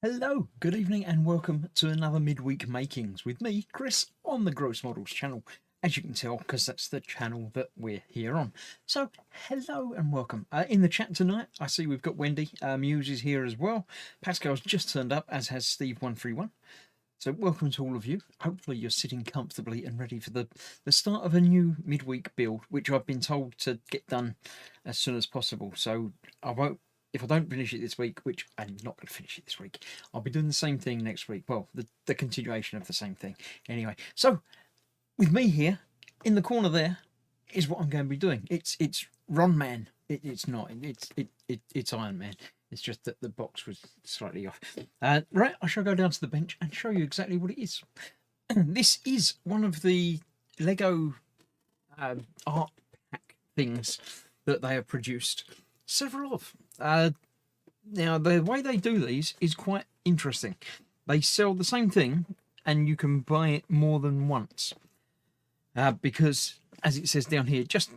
Hello, good evening, and welcome to another Midweek Makings with me, Chris, on the Gross Models channel. As you can tell, because that's the channel that we're here on. So, hello and welcome. In the chat tonight, I see we've got Wendy. Muse is here as well. Pascal's just turned up, as has Steve131. So, welcome to all of you. Hopefully, you're sitting comfortably and ready for the start of a new midweek build, which I've been told to get done as soon as possible. So, I won't. If I don't finish it this week, which I'm not going to finish it this week, I'll be doing the same thing next week. Well, the continuation of the same thing. Anyway, so with me here in the corner there is what I'm going to be doing. It's Ron Man. It's not. It's Iron Man. It's just that the box was slightly off. Right, I shall go down to the bench and show you exactly what it is. This is one of the Lego art pack things that they have produced several of. Now, the way they do these is quite interesting. They sell the same thing and you can buy it more than once. Because, as it says down here, just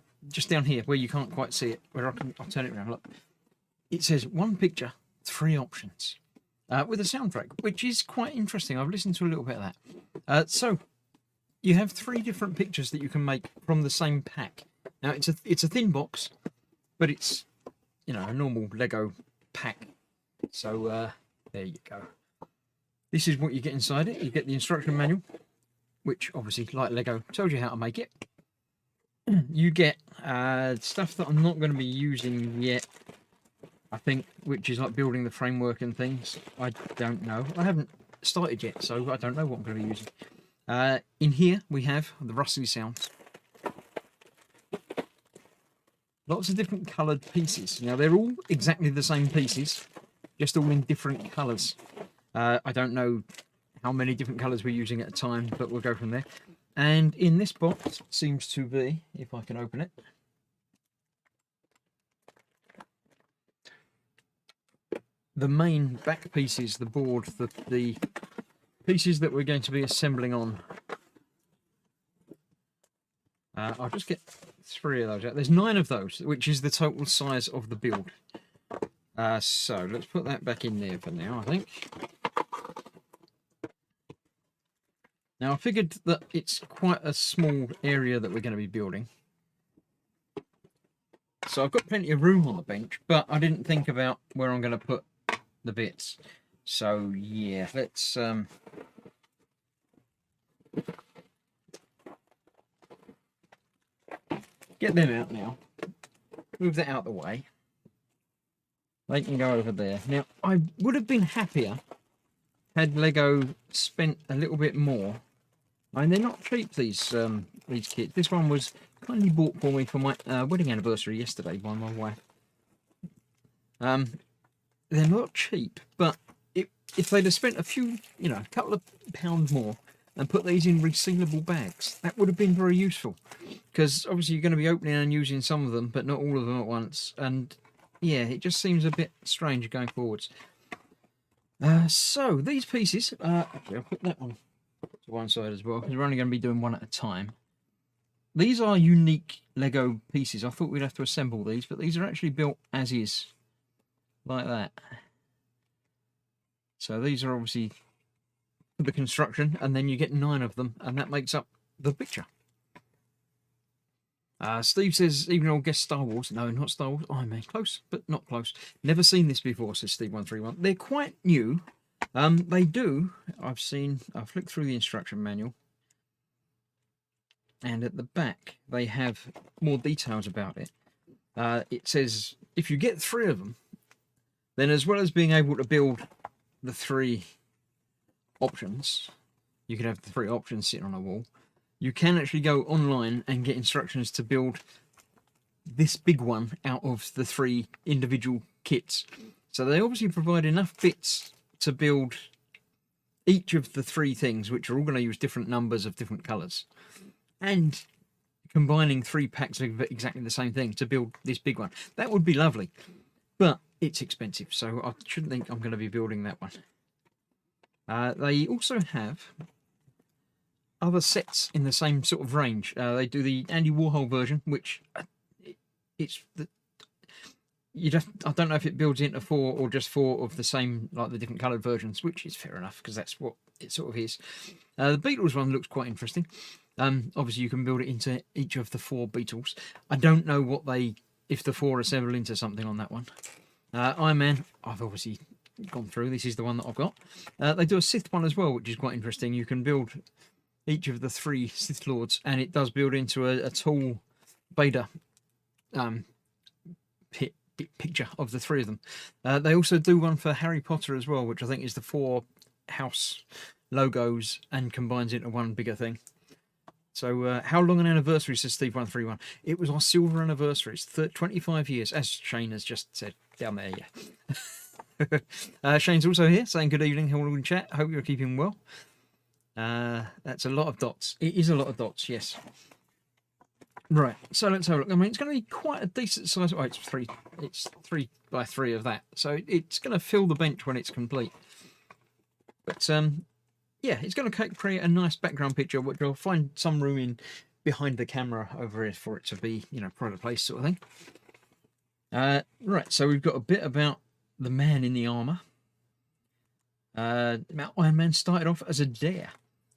down here where you can't quite see it, where I'll turn it around, look. It says 1 picture, 3 options, with a soundtrack, which is quite interesting. I've listened to a little bit of that. So, you have 3 different pictures that you can make from the same pack. Now, it's a thin box, but it's, you know, a normal Lego pack. So there you go. This is what you get inside it. You get the instruction manual, which obviously, like Lego, tells you how to make it. You get stuff that I'm not going to be using yet, I think, which is like building the framework and things. I don't know. I haven't started yet, so I don't know what I'm going to be using. In here, we have the rustly sounds. Lots of different coloured pieces. Now, they're all exactly the same pieces, just all in different colours. I don't know how many different colours we're using at a time, but we'll go from there. And in this box seems to be, if I can open it, the main back pieces, the board, the pieces that we're going to be assembling on. I'll just get 3 of those out. There's 9 of those, which is the total size of the build. So let's put that back in there for now, I think. Now, I figured that it's quite a small area that we're going to be building. So I've got plenty of room on the bench, but I didn't think about where I'm going to put the bits. So, yeah, let's... get them out now. Move that out of the way. They can go over there. Now, I would have been happier had Lego spent a little bit more. I mean, they're not cheap, these kits. This one was kindly bought for me for my wedding anniversary yesterday by my wife. They're not cheap, but if they'd have spent a few, you know, a couple of pounds more and put these in resealable bags, that would have been very useful. Because obviously you're going to be opening and using some of them, but not all of them at once. And yeah, it just seems a bit strange going forwards. So these pieces, actually I'll put that one to one side as well, because we're only going to be doing one at a time. These are unique Lego pieces. I thought we'd have to assemble these, but these are actually built as is, like that. So these are obviously the construction, and then you get 9 of them, and that makes up the picture. Steve says, even old guest Star Wars. No, not Star Wars. Iron Man. Close, but not close. Never seen this before, says Steve131. They're quite new. They do. I've flicked through the instruction manual. And at the back, they have more details about it. It says, if you get 3 of them, then as well as being able to build the 3 options, you could have the 3 options sitting on a wall. You can actually go online and get instructions to build this big one out of the 3 individual kits. So they obviously provide enough bits to build each of the 3 things, which are all going to use different numbers of different colours. And combining 3 packs of exactly the same thing to build this big one. That would be lovely. But it's expensive, so I shouldn't think I'm going to be building that one. They also have other sets in the same sort of range. They do the Andy Warhol version, which I don't know if it builds into 4 or just 4 of the same, like the different coloured versions, which is fair enough because that's what it sort of is. The Beatles one looks quite interesting. Obviously, you can build it into each of the 4 Beatles. I don't know if the 4 assemble into something on that one. Iron Man, I've obviously gone through. This is the one that I've got. They do a Sith one as well, which is quite interesting. You can build each of the 3 Sith Lords, and it does build into a tall Vader picture of the 3 of them. They also do one for Harry Potter as well, which I think is the 4 house logos and combines into one bigger thing. So how long an anniversary, says Steve131? It was our silver anniversary. It's 25 years, as Shane has just said down there, yeah. Shane's also here saying good evening, hello in chat. Hope you're keeping well. That's a lot of dots. It is a lot of dots, yes. Right, so let's have a look. I mean, it's going to be quite a decent size. Oh, it's 3 by 3 of that. So it's going to fill the bench when it's complete. But yeah, it's going to create a nice background picture, which I'll find some room in behind the camera over here for it to be, you know, pride of place sort of thing. Right, so we've got a bit about the man in the armour. Iron Man started off as a dare.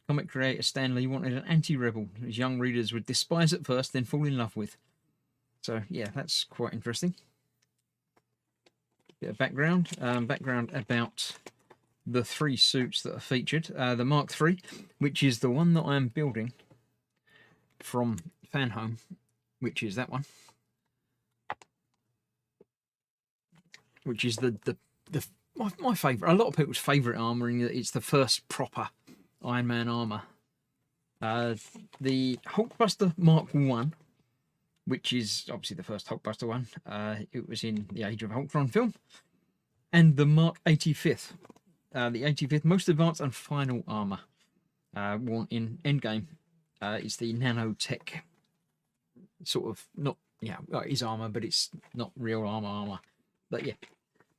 Comic creator Stan Lee wanted an anti-rebel his young readers would despise at first, then fall in love with. So yeah, that's quite interesting. Bit of background. Background about the 3 suits that are featured. The Mark III, which is the one that I'm building from Fan Home, which is that one. Which is my favourite, a lot of people's favourite armour, in that it's the first proper Iron Man armour. The Hulkbuster Mark I, which is obviously the first Hulkbuster one. It was in the Age of Ultron film. And the Mark 85th. The 85th most advanced and final armour worn in Endgame. It's the nanotech sort of, not, yeah, well, it is armour, but it's not real armour. But yeah,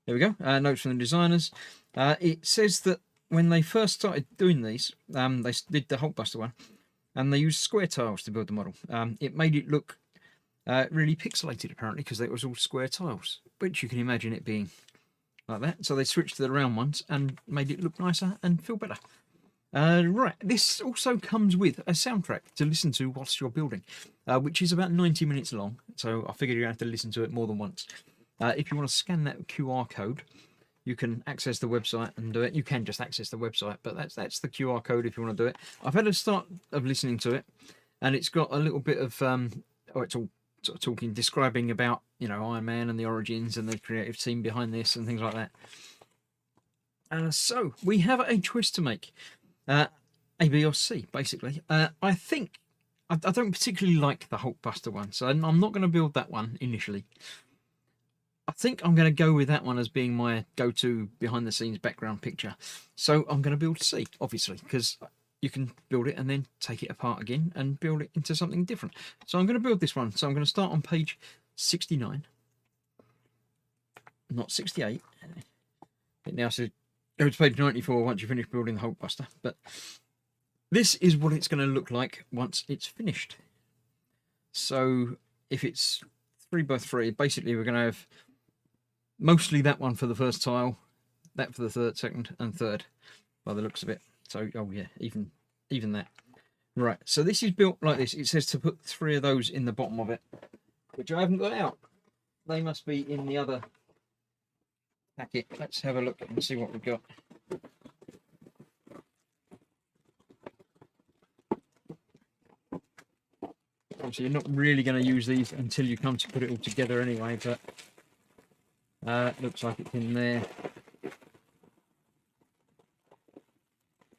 there we go. Notes from the designers. It says that when they first started doing these, they did the Hulkbuster one, and they used square tiles to build the model. It made it look really pixelated, apparently, because it was all square tiles, which you can imagine it being like that. So they switched to the round ones and made it look nicer and feel better. Right, this also comes with a soundtrack to listen to whilst you're building, which is about 90 minutes long. So I figured you're going to have to listen to it more than once. If you want to scan that QR code, you can access the website and do it. You can just access the website, but that's the QR code if you want to do it. I've had a start of listening to it, and it's got a little bit of it's all sort of talking, describing about, you know, Iron Man and the origins and the creative team behind this and things like that. So we have a choice to make, A, B, or C, basically. I think I don't particularly like the Hulkbuster one, so I'm not going to build that one initially. I think I'm going to go with that one as being my go-to behind-the-scenes background picture. So I'm going to build C, obviously, because you can build it and then take it apart again and build it into something different. So I'm going to build this one. So I'm going to start on page 69, not 68. It now says go to page 94 once you finish building the Hulkbuster. But this is what it's going to look like once it's finished. So if it's 3 by 3, basically we're going to have mostly that one for the first tile, that for the third, second, and third, by the looks of it. So, oh yeah, even that. Right, so this is built like this. It says to put 3 of those in the bottom of it, which I haven't got out. They must be in the other packet. Let's have a look and see what we've got. Obviously, you're not really going to use these until you come to put it all together anyway, but looks like it's in there.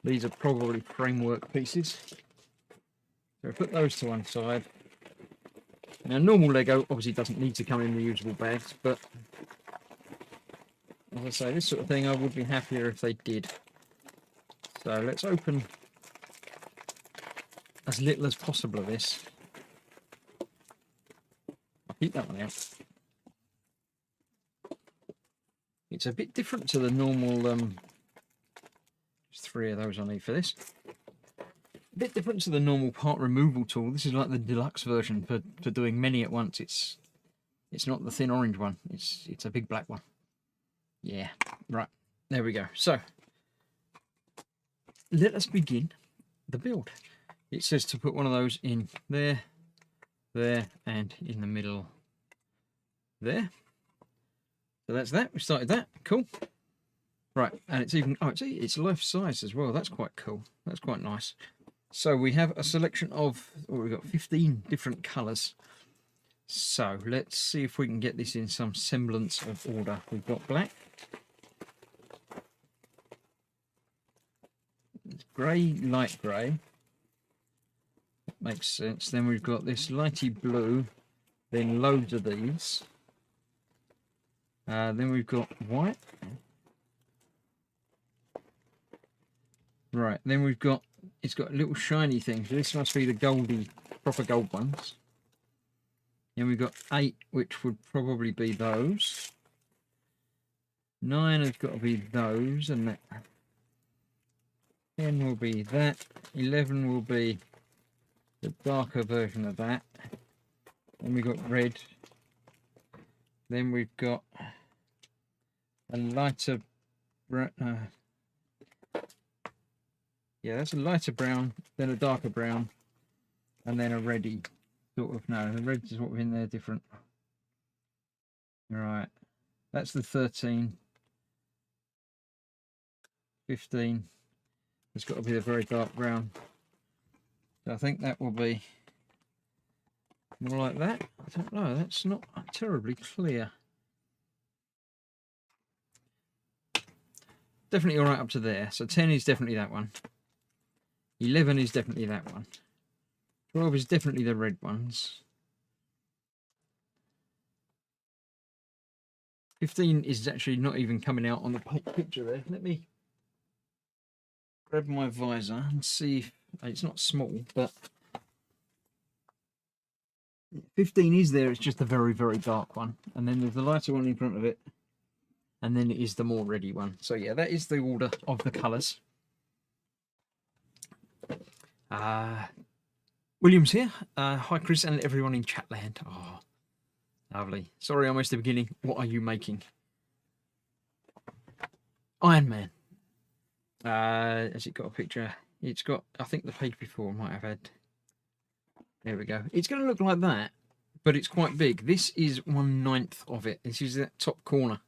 These are probably framework pieces. So put those to one side. Now, normal Lego obviously doesn't need to come in reusable bags, but as I say, this sort of thing I would be happier if they did. So let's open as little as possible of this. I'll keep that one out. It's a bit different to the normal, there's 3 of those I need for this. A bit different to the normal part removal tool. This is like the deluxe version for doing many at once. It's It's not the thin orange one. It's a big black one. Yeah, right. There we go. So let us begin the build. It says to put one of those in there, there, and in the middle there. So that's that. We started that. Cool. Right, and it's even, oh, it's life size as well. That's quite cool. That's quite nice. So we have a selection of, we've got 15 different colours. So let's see if we can get this in some semblance of order. We've got black, grey, light grey. That makes sense. Then we've got this lighty blue, then loads of these. Then we've got white. Right, then we've got, it's got little shiny things. This must be the goldy, proper gold ones. Then we've got 8, which would probably be those. 9 has got to be those, and that. 10 will be that. 11 will be the darker version of that. Then we've got red. Then we've got a lighter brown. Yeah, that's a lighter brown, then a darker brown, and then a reddy sort of. No, the red is what we're in there different. Right, that's the 13. 15. It's got to be the very dark brown. So I think that will be more like that. I don't know, that's not terribly clear. Definitely all right up to there. So 10 is definitely that one. 11 is definitely that one. 12 is definitely the red ones. 15 is actually not even coming out on the picture there. Let me grab my visor and see if it's not small, but 15 is there. It's just a very, very dark one. And then there's the lighter one in front of it. And then it is the more reddy one. So yeah, that is the order of the colours. William's here. Hi, Chris, and everyone in Chatland. Oh, lovely. Sorry, I missed the beginning. What are you making? Iron Man. Has it got a picture? It's got, I think the page before might have had. There we go. It's going to look like that, but it's quite big. This is 1/9 of it. This is that top corner.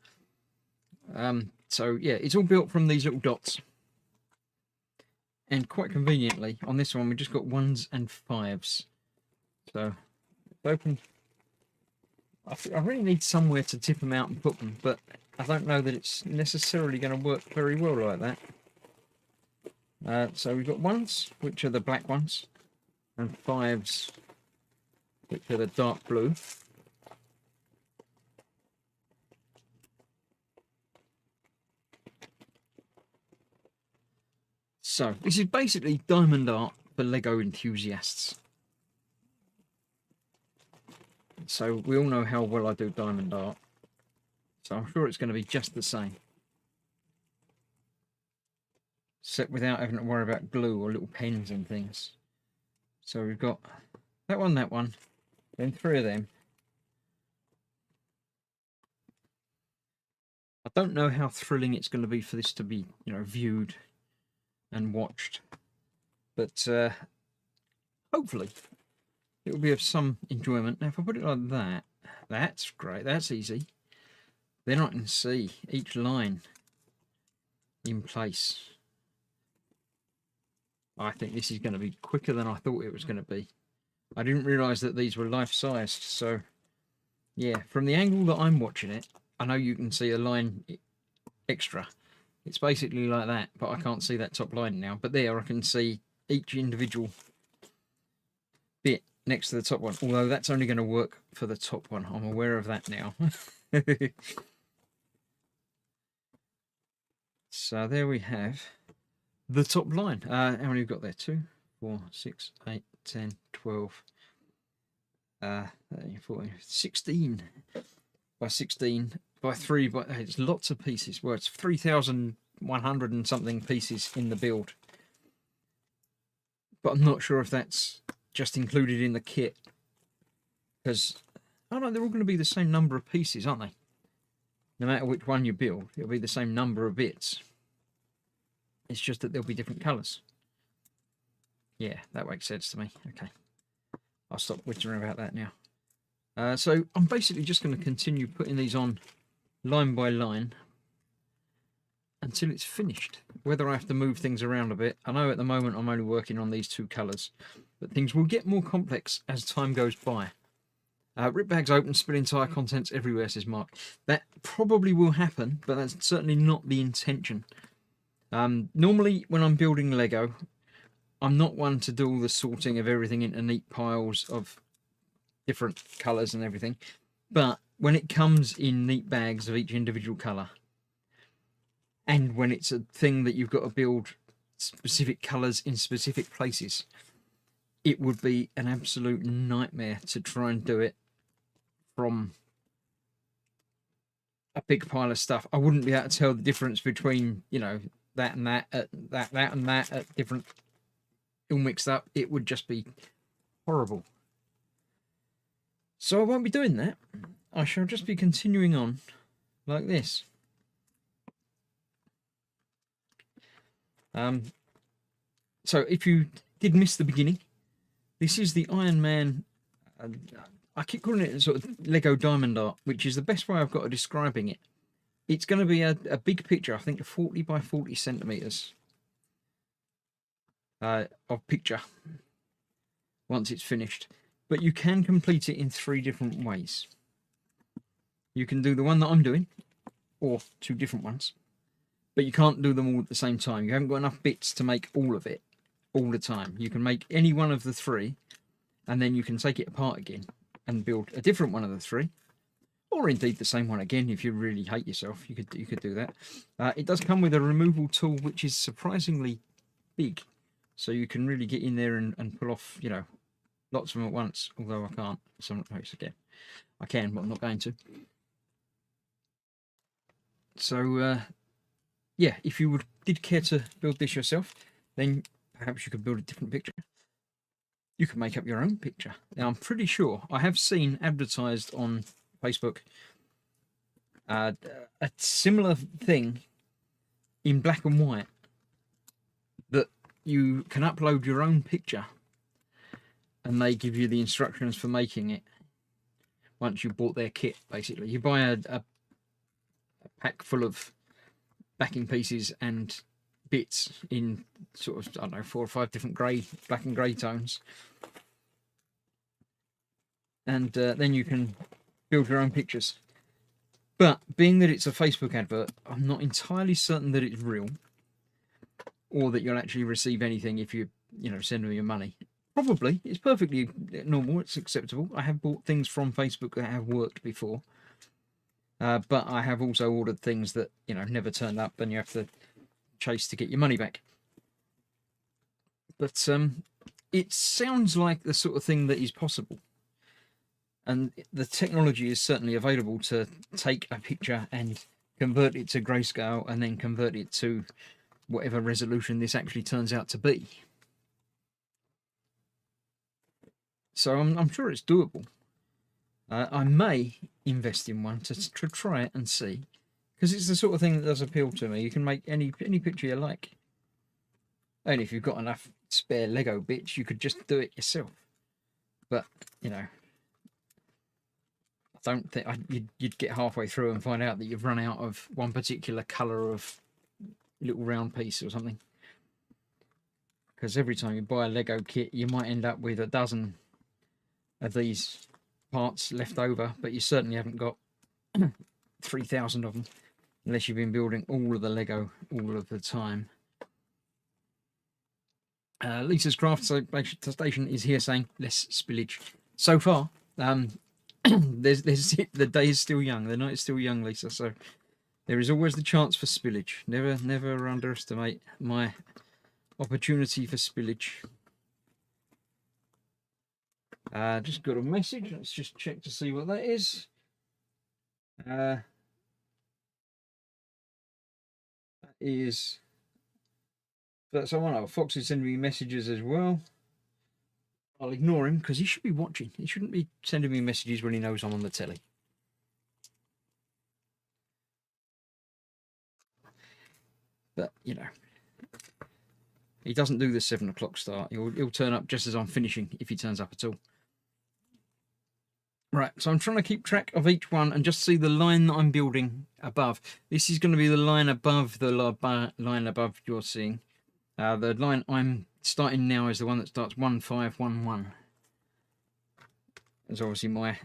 So yeah, it's all built from these little dots. And quite conveniently, on this one, we just got 1s and 5s. So, it's open. I really need somewhere to tip them out and put them, but I don't know that it's necessarily going to work very well like that. So we've got 1s, which are the black ones, and 5s, which are the dark blue. So, this is basically diamond art for Lego enthusiasts. So, we all know how well I do diamond art. So, I'm sure it's going to be just the same. Except without having to worry about glue or little pens and things. So, we've got that one, then 3 of them. I don't know how thrilling it's going to be for this to be, you know, viewed and watched, but hopefully it will be of some enjoyment. Now if I put it like that, that's great, that's easy. Then I can see each line in place. I think this is going to be quicker than I thought it was going to be. I didn't realise that these were life-sized, so yeah, from the angle that I'm watching it, I know you can see a line extra. It's basically like that, but I can't see that top line now. But there I can see each individual bit next to the top one, although that's only going to work for the top one. I'm aware of that now. So there we have the top line. How many have we got there? 2, 4, 6, 8, 10, 12, 13, 14, 16 by 16 by 3, but it's lots of pieces. Well, it's 3,100 and something pieces in the build, but I'm not sure if that's just included in the kit, because Oh no, they're all going to be the same number of pieces, aren't they? No matter which one you build, it'll be the same number of bits. It's just that there'll be different colours. Yeah, that makes sense to me. Okay. I'll stop whittering about that now. So I'm basically just going to continue putting these on line by line until it's finished. Whether I have to move things around a bit, I know at the moment I'm only working on these two colours, but things will get more complex as time goes by. Rip bags open, spill entire contents everywhere, says Mark. That probably will happen, but that's certainly not the intention. Normally when I'm building Lego, I'm not one to do all the sorting of everything into neat piles of different colours and everything, but when it comes in neat bags of each individual colour, and when it's a thing that you've got to build specific colours in specific places, it would be an absolute nightmare to try and do it from a big pile of stuff. I wouldn't be able to tell the difference between, you know, that and that, that and that at different, all mixed up. It would just be horrible. So I won't be doing that. I shall just be continuing on like this. So if you did miss the beginning, this is the Iron Man. I keep calling it sort of Lego Diamond Art, which is the best way I've got of describing it. It's going to be a big picture, I think 40 by 40 centimeters of picture once it's finished. But you can complete it in 3 different ways. You can do the one that I'm doing, or 2 different ones, but you can't do them all at the same time. You haven't got enough bits to make all of it all the time. You can make any one of the 3, and then you can take it apart again and build a different one of the 3, or indeed the same one again. If you really hate yourself, you could do that. It does come with a removal tool, which is surprisingly big, so you can really get in there and pull off, you know, lots of them at once. Although I can't. Some again, I can, but I'm not going to. So yeah, if you did care to build this yourself, then perhaps you could build a different picture. You can make up your own picture. Now, I'm pretty sure I have seen advertised on Facebook a similar thing in black and white, that you can upload your own picture and they give you the instructions for making it once you bought their kit. Basically, you buy a pack full of backing pieces and bits in sort of, I don't know, 4 or 5 different black and grey tones, and then you can build your own pictures. But being that it's a Facebook advert, I'm not entirely certain that it's real, or that you'll actually receive anything if you send them your money. Probably, it's perfectly normal, it's acceptable. I have bought things from Facebook that have worked before, but I have also ordered things that never turned up, and you have to chase to get your money back. But it sounds like the sort of thing that is possible, and the technology is certainly available to take a picture and convert it to grayscale, and then convert it to whatever resolution this actually turns out to be. So I'm sure it's doable. I may invest in one to try it and see, because it's the sort of thing that does appeal to me. You can make any picture you like, and if you've got enough spare Lego bits, you could just do it yourself. But I don't think you'd get halfway through and find out that you've run out of one particular colour of little round piece or something. Because every time you buy a Lego kit, you might end up with a dozen of these parts left over, but you certainly haven't got 3,000 of them, unless you've been building all of the Lego all of the time. Lisa's Craft Station is here saying less spillage. So far, there's the day is still young, the night is still young, Lisa. So there is always the chance for spillage. Never underestimate my opportunity for spillage. Just got a message. Let's just check to see what that is. That is someone. Oh, Fox is sending me messages as well. I'll ignore him because he should be watching. He shouldn't be sending me messages when he knows I'm on the telly. But, you know, he doesn't do the 7 o'clock start. He'll turn up just as I'm finishing, if he turns up at all. Right, so I'm trying to keep track of each one and just see the line that I'm building above. This is going to be the line above the line above you're seeing. The line I'm starting now is the one that starts 1511. There's obviously my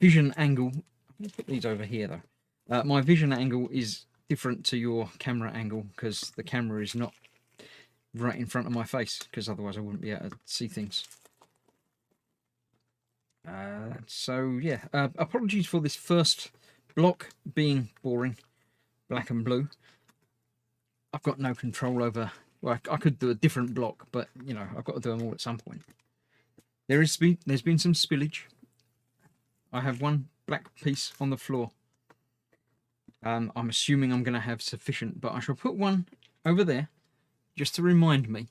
vision angle. I'm going to put these over here though. My vision angle is different to your camera angle because the camera is not right in front of my face, because otherwise I wouldn't be able to see things. So yeah, apologies for this first block being boring, black and blue. I've got no control over. Well, I could do a different block, but you know, I've got to do them all at some point. There's been some spillage. I have one black piece on the floor. I'm assuming I'm going to have sufficient, but I shall put one over there just to remind me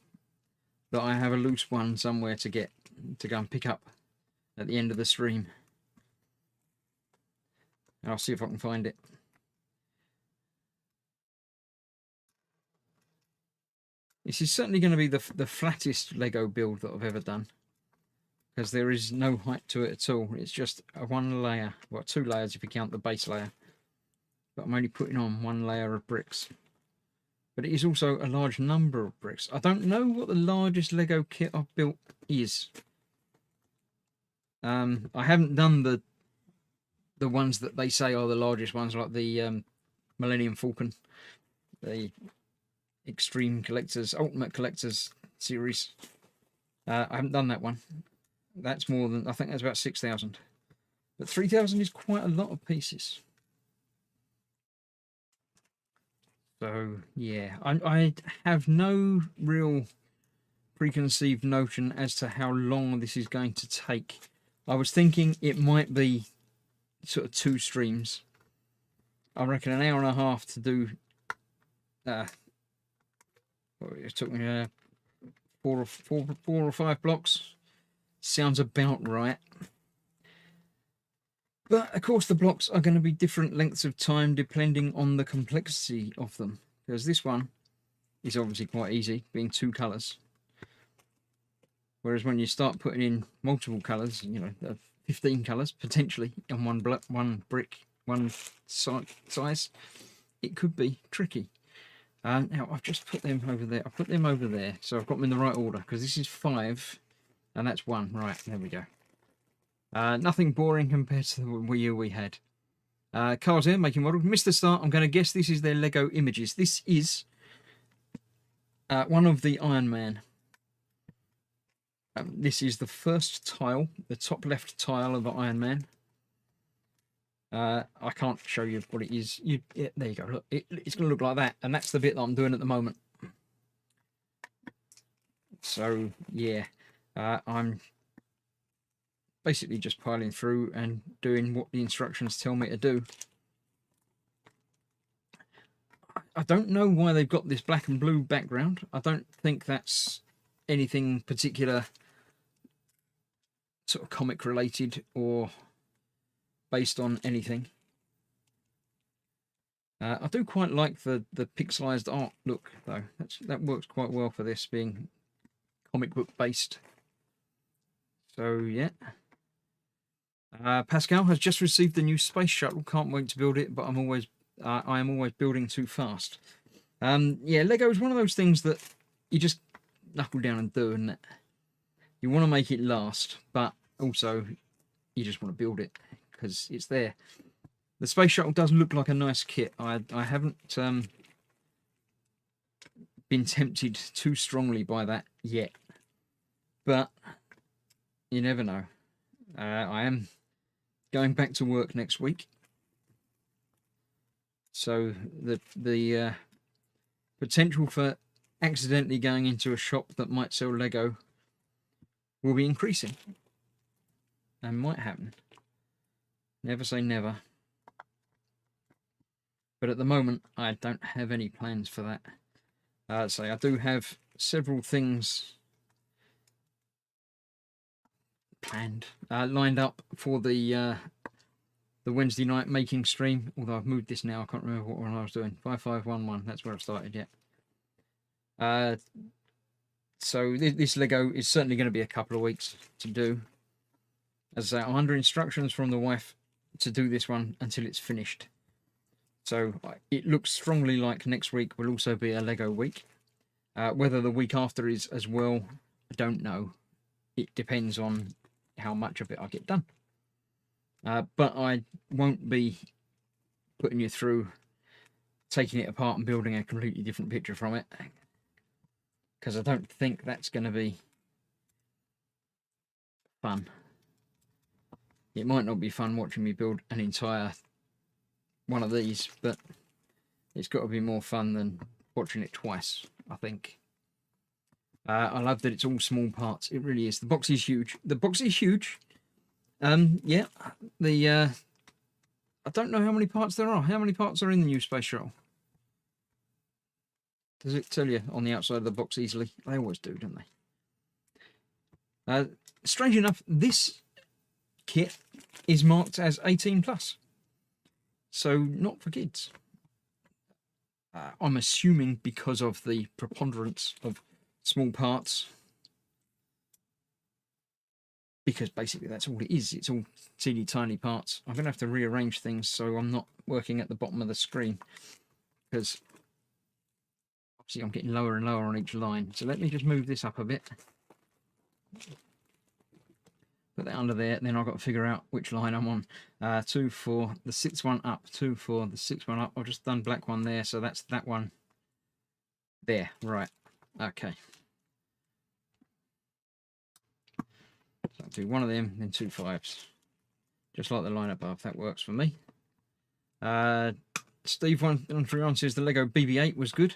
that I have a loose one somewhere to go and pick up at the end of the stream. And I'll see if I can find it. This is certainly going to be the flattest Lego build that I've ever done, because there is no height to it at all. It's just a one layer, well, 2 layers if you count the base layer, but I'm only putting on 1 layer of bricks. But it is also a large number of bricks. I don't know what the largest Lego kit I've built is. I haven't done the ones that they say are the largest ones, like the Millennium Falcon, the Extreme Collectors, Ultimate Collectors series. I haven't done that one. That's more than, I think that's about 6,000. But 3,000 is quite a lot of pieces. So yeah, I have no real preconceived notion as to how long this is going to take. I was thinking it might be sort of 2 streams. I reckon an hour and a half to do. It took me 4 or 5 blocks. Sounds about right. But of course the blocks are going to be different lengths of time depending on the complexity of them. Because this one is obviously quite easy, being 2 colours. Whereas when you start putting in multiple colours, you know, 15 colours potentially on one brick, one size, it could be tricky. Now I've just put them over there. I put them over there, so I've got them in the right order, because this is 5 and that's 1. Right, there we go. Nothing boring compared to the Wii U we had. Carl's here making models. Mr. Start, I'm going to guess this is their Lego images. This is one of the Iron Man. This is the first tile, the top left tile of the Iron Man. I can't show you what it is. There you go. Look, it's going to look like that, and that's the bit that I'm doing at the moment. So yeah, I'm basically just piling through and doing what the instructions tell me to do. I don't know why they've got this black and blue background. I don't think that's anything particular sort of comic related or based on anything. I do quite like the pixelized art look though. That works quite well for this being comic book based. So yeah. Pascal has just received the new space shuttle. Can't wait to build it, but I am always building too fast. Yeah, Lego is one of those things that you just knuckle down and do, and you want to make it last, but also you just want to build it because it's there. The space shuttle does look like a nice kit. I haven't been tempted too strongly by that yet, but you never know. I am going back to work next week, so the potential for accidentally going into a shop that might sell Lego will be increasing, and might happen. Never say never. But at the moment, I don't have any plans for that. So I do have several things planned, lined up for the Wednesday night making stream. Although I've moved this now, I can't remember what one I was doing. 5511. That's where I've started yet. So this Lego is certainly going to be a couple of weeks to do. As I say, I'm under instructions from the wife to do this one until it's finished. So it looks strongly like next week will also be a Lego week. Whether the week after is as well, I don't know. It depends on how much of it I get done. But I won't be putting you through taking it apart and building a completely different picture from it, because I don't think that's going to be fun. It might not be fun watching me build an entire one of these, but it's got to be more fun than watching it twice, I think. I love that it's all small parts. It really is. The box is huge. The box is huge. Yeah. I don't know how many parts there are. How many parts are in the new Space Shuttle? Does it tell you on the outside of the box easily? They always do, don't they? Strange enough, this kit is marked as 18+. So not for kids. I'm assuming because of the preponderance of small parts. Because basically that's all it is. It's all teeny tiny parts. I'm going to have to rearrange things so I'm not working at the bottom of the screen. Because obviously I'm getting lower and lower on each line. So let me just move this up a bit. Put that under there. Then I've got to figure out which line I'm on. 2 for the 6th one up. 2 for the 6th one up. I've just done black one there. So that's that one there. Right. Okay. So I'll do one of them, then 2 5s. Just like the line above. That works for me. Steve 131 says the Lego BB-8 was good.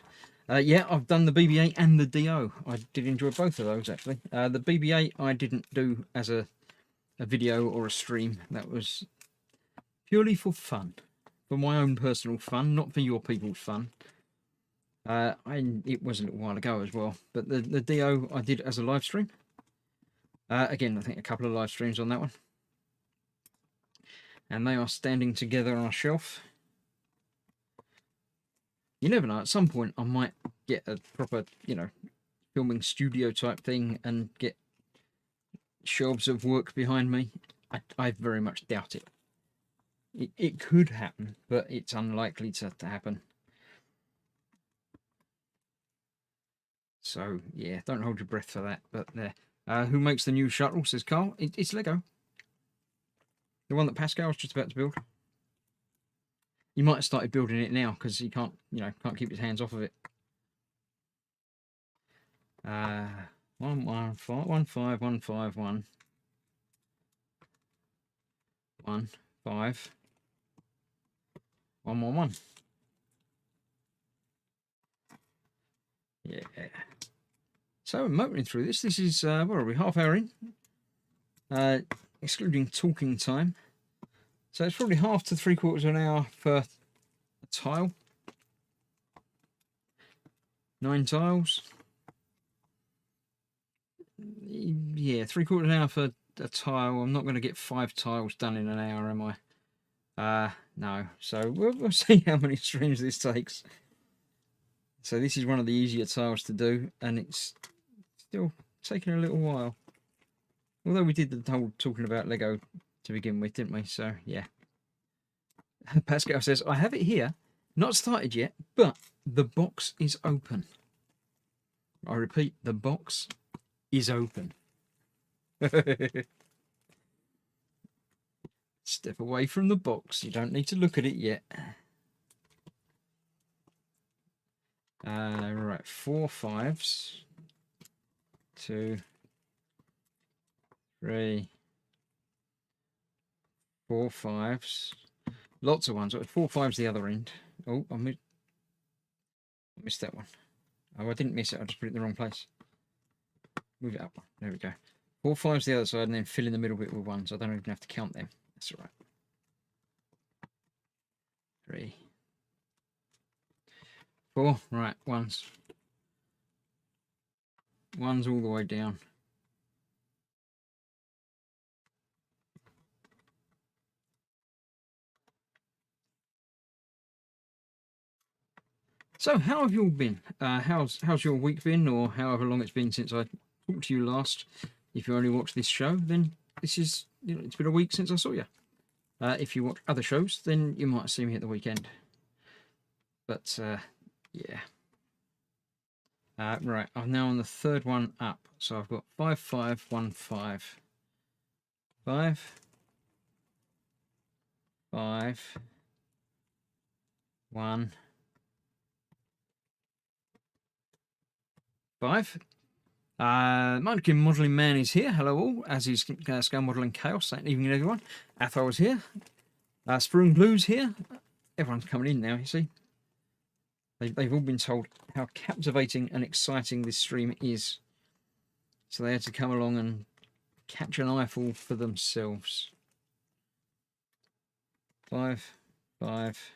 Yeah, I've done the BB-8 and the DO. I did enjoy both of those, actually. The BB-8 I didn't do as a video or a stream. That was purely for fun. For my own personal fun, not for your people's fun. It was a little while ago as well. But the DO I did as a live stream. Again, I think a couple of live streams on that one. And they are standing together on a shelf. You never know, at some point I might get a proper, filming studio type thing and get shelves of work behind me. I very much doubt it. It could happen, but it's unlikely to happen. So, yeah, don't hold your breath for that. But there. Who makes the new shuttle, says Carl. It's Lego. The one that Pascal was just about to build. He might have started building it now because he can't keep his hands off of it. 1 1 5 1 5 1 5 1 1 5 1 1 1. Yeah. So motoring through this. This is what are we? Half hour in, excluding talking time. So it's probably half to 3/4 of an hour for a tile. 9 tiles. Yeah, 3/4 of an hour for a tile. I'm not going to get 5 tiles done in an hour, am I? No. So we'll see how many streams this takes. So this is one of the easier tiles to do, and it's still taking a little while. Although we did the whole talking about Lego to begin with, didn't we? So, yeah. Pascal says, I have it here. Not started yet, but the box is open. I repeat, the box is open. Step away from the box. You don't need to look at it yet. Right, 4 5s. 2, 3, 4 5s. Lots of ones. 4 5s the other end. Oh, I missed that one. Oh, I didn't miss it. I just put it in the wrong place. Move it up. There we go. 4 5s the other side, and then fill in the middle bit with 1s. I don't even have to count them. That's all right. 3, 4. Right, 1s. 1s all the way down. So how have you all been? How's your week been, or however long it's been since I talked to you last? If you only watch this show, then this is, it's been a week since I saw you. If you watch other shows, then you might see me at the weekend. But yeah. Right, I'm now on the third one up. So I've got 5, 5, 1, 5, 5, 5, 1, 5. Munchkin Modelling Man is here. Hello all, as is Scale Modelling Chaos. Good evening, everyone. Athol is here. Spring Blue's here. Everyone's coming in now, you see. They've all been told how captivating and exciting this stream is. So they had to come along and catch an eyeful for themselves. 5, 5,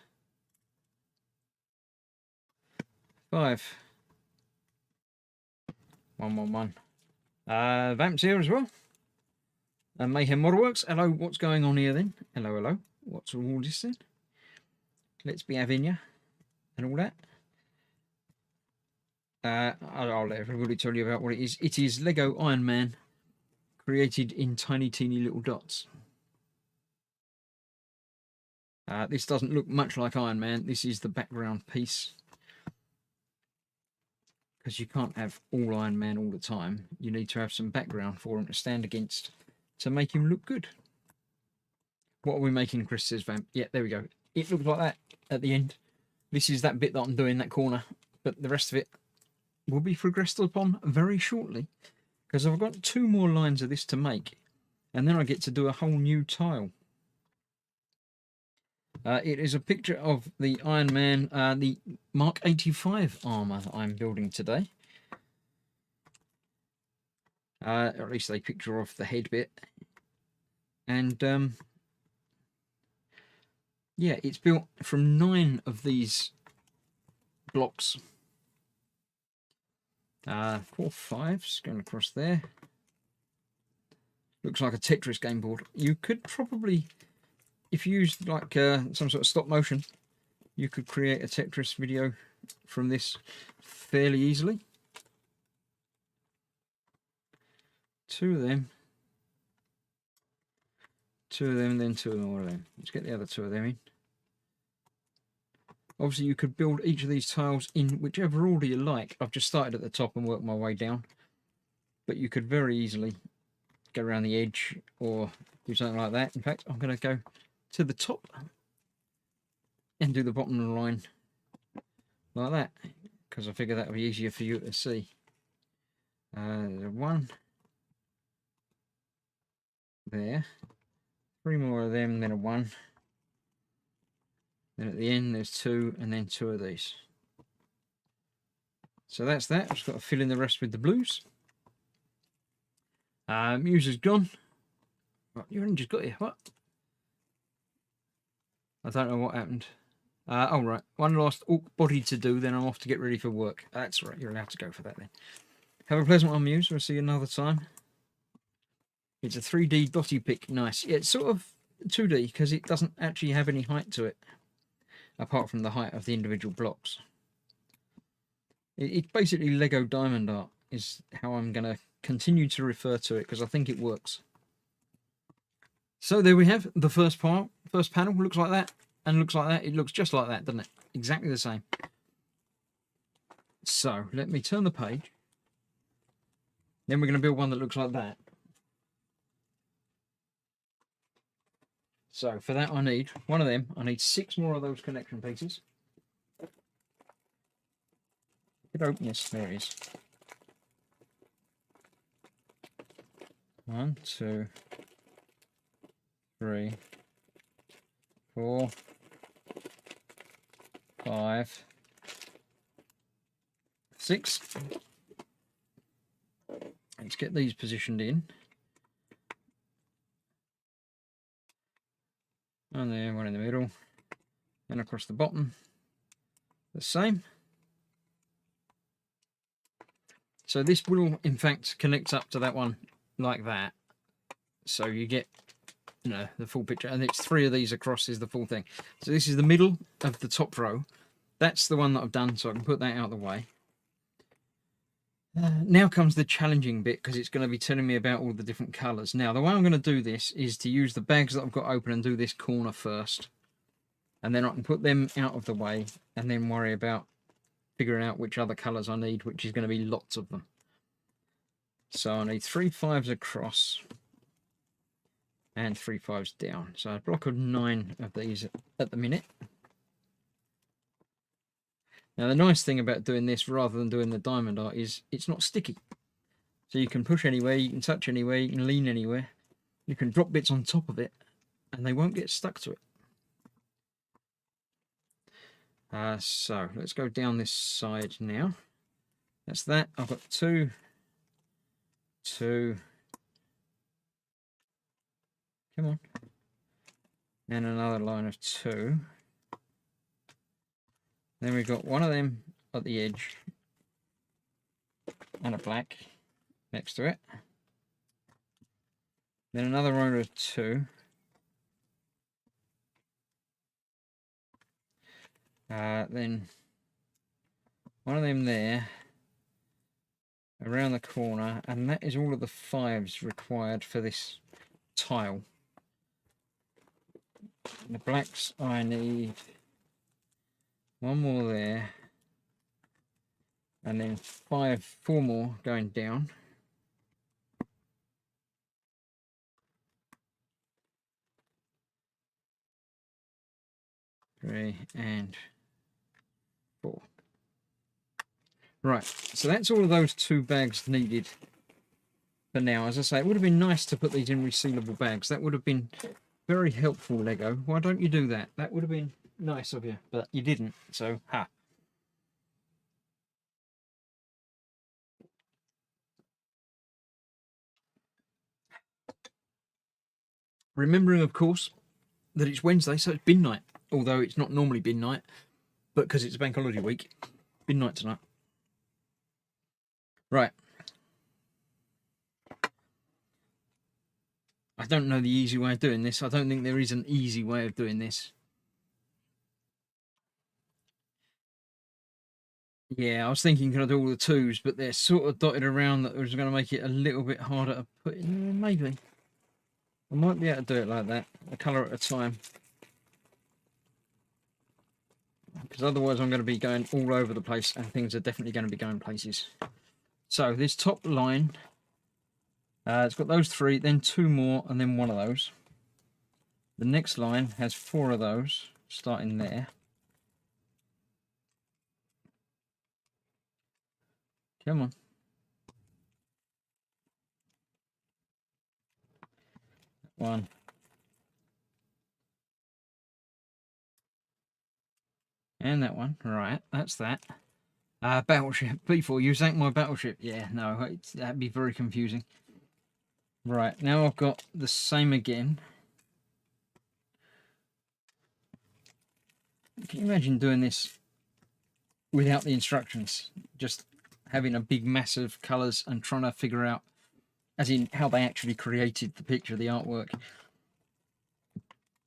5. 1, 1, 1. Vamp's here as well. And Mayhem Modelworks. Hello, what's going on here then? Hello, hello. What's all this then? Let's be having ya and all that. I'll let everybody tell you about what it is. It is Lego Iron Man created in tiny, teeny little dots. This doesn't look much like Iron Man. This is the background piece. Because you can't have all Iron Man all the time. You need to have some background for him to stand against to make him look good. What are we making, Chris says, Vamp? Yeah, there we go. It looks like that at the end. This is that bit that I'm doing, that corner. But the rest of it will be progressed upon very shortly, because I've got 2 more lines of this to make, and then I get to do a whole new tile. It is a picture of the Iron Man, the Mark 85 armour that I'm building today. Or at least a picture of the head bit. And yeah, it's built from 9 of these blocks. 4, 5s going across there. Looks like a Tetris game board. You could probably, if you used like some sort of stop motion, you could create a Tetris video from this fairly easily. 2 of them. 2 of them, then 2 more of them. Let's get the other 2 of them in. Obviously, you could build each of these tiles in whichever order you like. I've just started at the top and worked my way down. But you could very easily go around the edge or do something like that. In fact, I'm going to go to the top and do the bottom of the line like that, because I figure that will be easier for you to see. 1 there. 3 more of them, then a 1. Then at the end there's 2, and then 2 of these. So that's that. I've just got to fill in the rest with the blues. Muser's gone. Right, you only just got here. What? I don't know what happened. Oh, right. One last orc body to do, then I'm off to get ready for work. That's right. You're allowed to go for that then. Have a pleasant one, Muse. We'll see you another time. It's a 3D dotty pick. Nice. Yeah, it's sort of 2D because it doesn't actually have any height to it, apart from the height of the individual blocks. It's basically Lego diamond art is how I'm going to continue to refer to it, because I think it works. So there we have the first panel. First panel looks like that and looks like that. It looks just like that, doesn't it? Exactly the same. So let me turn the page. Then we're going to build one that looks like that. So for that I need one of them. I need 6 more of those connection pieces. It open, yes, there it is. 1, 2, 3, 4, 5, 6. Let's get these positioned in. And then 1 in the middle, and across the bottom, the same. So this will, in fact, connect up to that one like that. So you get, you know, the full picture. And it's 3 of these across is the full thing. So this is the middle of the top row. that's the one that I've done, so I can put that out of the way. Now comes the challenging bit, because it's going to be telling me about all the different colours. Now, the way I'm going to do this is to use the bags that I've got open and do this corner first. And then I can put them out of the way and then worry about figuring out which other colours I need, which is going to be lots of them. So I need 3 5s across and 3 5s down. So a block of 9 of these at the minute. Now the nice thing about doing this rather than doing the diamond art is it's not sticky. So you can push anywhere, you can touch anywhere, you can lean anywhere. You can drop bits on top of it and they won't get stuck to it. So let's go down this side now. That's that. I've got 2, 2. Come on. And another line of 2. Then we've got one of them at the edge and a black next to it. Then another row of 2. Then one of them there around the corner, and that is all of the 5s required for this tile. The blacks, I need 1 more there, and then 4 more going down. Three and 4. Right, so that's all of those 2 bags needed for now. As I say, it would have been nice to put these in resealable bags. That would have been very helpful, Lego. Why don't you do that? That would have been nice of you, but you didn't, so ha. Remembering, of course, that it's Wednesday, so it's bin night. Although it's not normally bin night, but because it's bank holiday week, bin night tonight. Right. I don't know the easy way of doing this. I don't think there is an easy way of doing this. Yeah, I was thinking can I do all the 2s, but they're sort of dotted around that was going to make it a little bit harder to put in. Maybe. I might be able to do it like that, a colour at a time. Because otherwise I'm going to be going all over the place and things are definitely going to be going places. So this top line, it's got those 3, then 2 more, and then 1 of those. The next line has 4 of those, starting there. Come on. One. And that one. Right, that's that. Battleship. B4, you sank my battleship. Yeah, no, that'd be very confusing. Right, now I've got the same again. Can you imagine doing this without the instructions? Just having a big mass of colours and trying to figure out, as in how they actually created the picture, the artwork.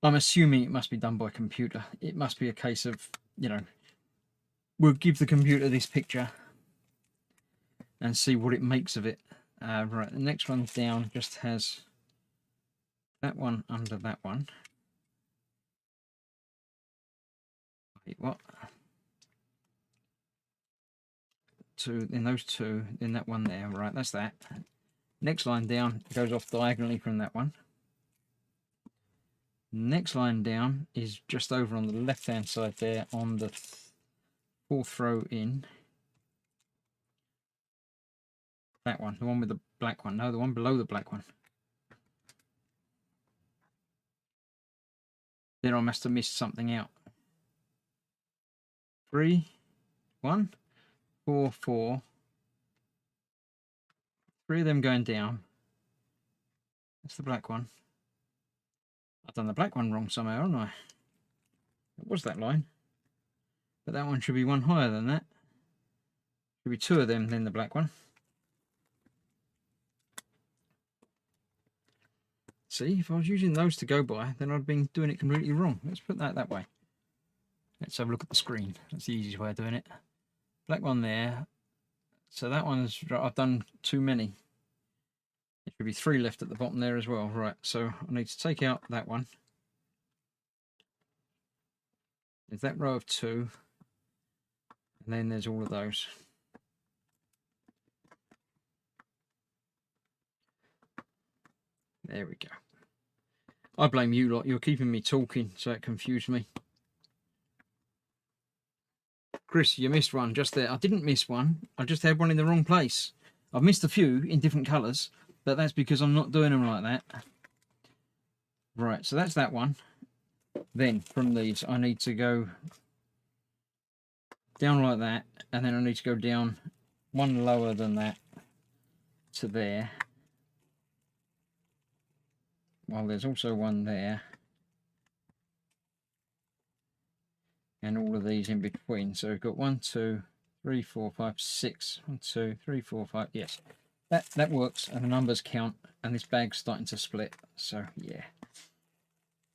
I'm assuming it must be done by computer. It must be a case of, you know, we'll give the computer this picture and see what it makes of it. Right, the next one down just has that one under that one. Wait, what? 2, then those 2, then that one there. Right, that's that. Next line down goes off diagonally from that one. Next line down is just over on the left hand side there on the 4th row in. That one, the one with the black one. No, the one below the black one. Then I must have missed something out. 3, 1, 4, 4. 3 of them going down. That's the black one. I've done the black one wrong somehow, haven't I? It was that line. But that one should be one higher than that. Should be 2 of them, then the black one. See, if I was using those to go by, then I'd been doing it completely wrong. Let's put that way. Let's have a look at the screen. That's the easiest way of doing it. Black one there. So that one's, I've done too many. There should be 3 left at the bottom there as well. Right, so I need to take out that one. There's that row of 2. And then there's all of those. There we go. I blame you lot. You're keeping me talking, so it confused me. Chris, you missed one just there. I didn't miss one. I just had one in the wrong place. I've missed a few in different colours, but that's because I'm not doing them like that. Right, so that's that one. Then, from these, I need to go down like that, and then I need to go down one lower than that to there. Well, there's also one there. And all of these in between. So we've got 1, 2, 3, 4, 5, 6. 1, 2, 3, 4, 5. Yes, that works, and the numbers count. And this bag's starting to split. So yeah,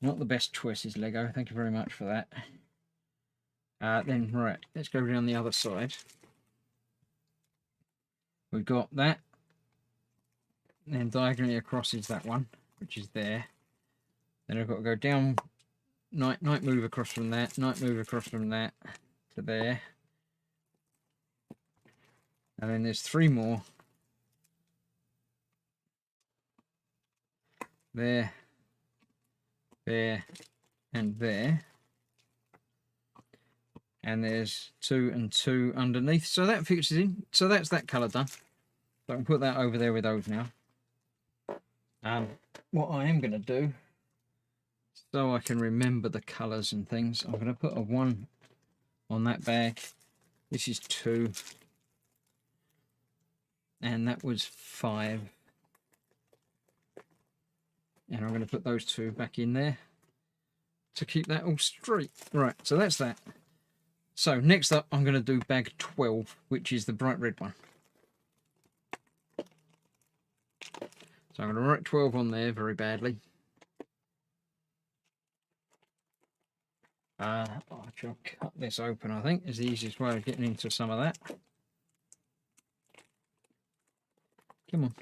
not the best choices, Lego. Thank you very much for that. Then right, let's go down the other side. We've got that. And then diagonally across is that one, which is there. Then I've got to go down. Night move across from that, night move across from that to there. And then there's 3 more. There, there, and there. And there's 2 and 2 underneath. So that fixes in. So that's that colour done. So I can put that over there with those now. What I am going to do, so I can remember the colours and things, I'm going to put a 1 on that bag. This is 2. And that was 5. And I'm going to put those 2 back in there to keep that all straight. Right, so that's that. So next up, I'm going to do bag 12, which is the bright red one. So I'm going to write 12 on there very badly. I shall cut this open, I think, is the easiest way of getting into some of that. Come on.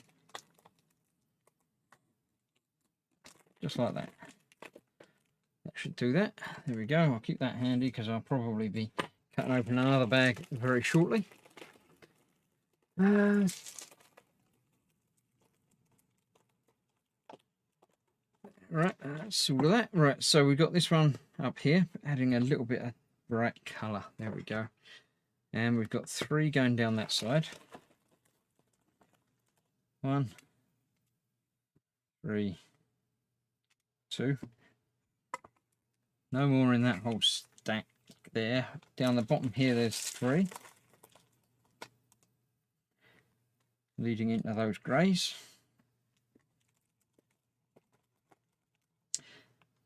Just like that. That should do that. There we go. I'll keep that handy because I'll probably be cutting open another bag very shortly. Right, that's all of that. Right, so we've got this one up here, adding a little bit of bright colour. There we go. And we've got 3 going down that side. 1, 3, 2. No more in that whole stack there. Down the bottom here, there's 3. Leading into those greys.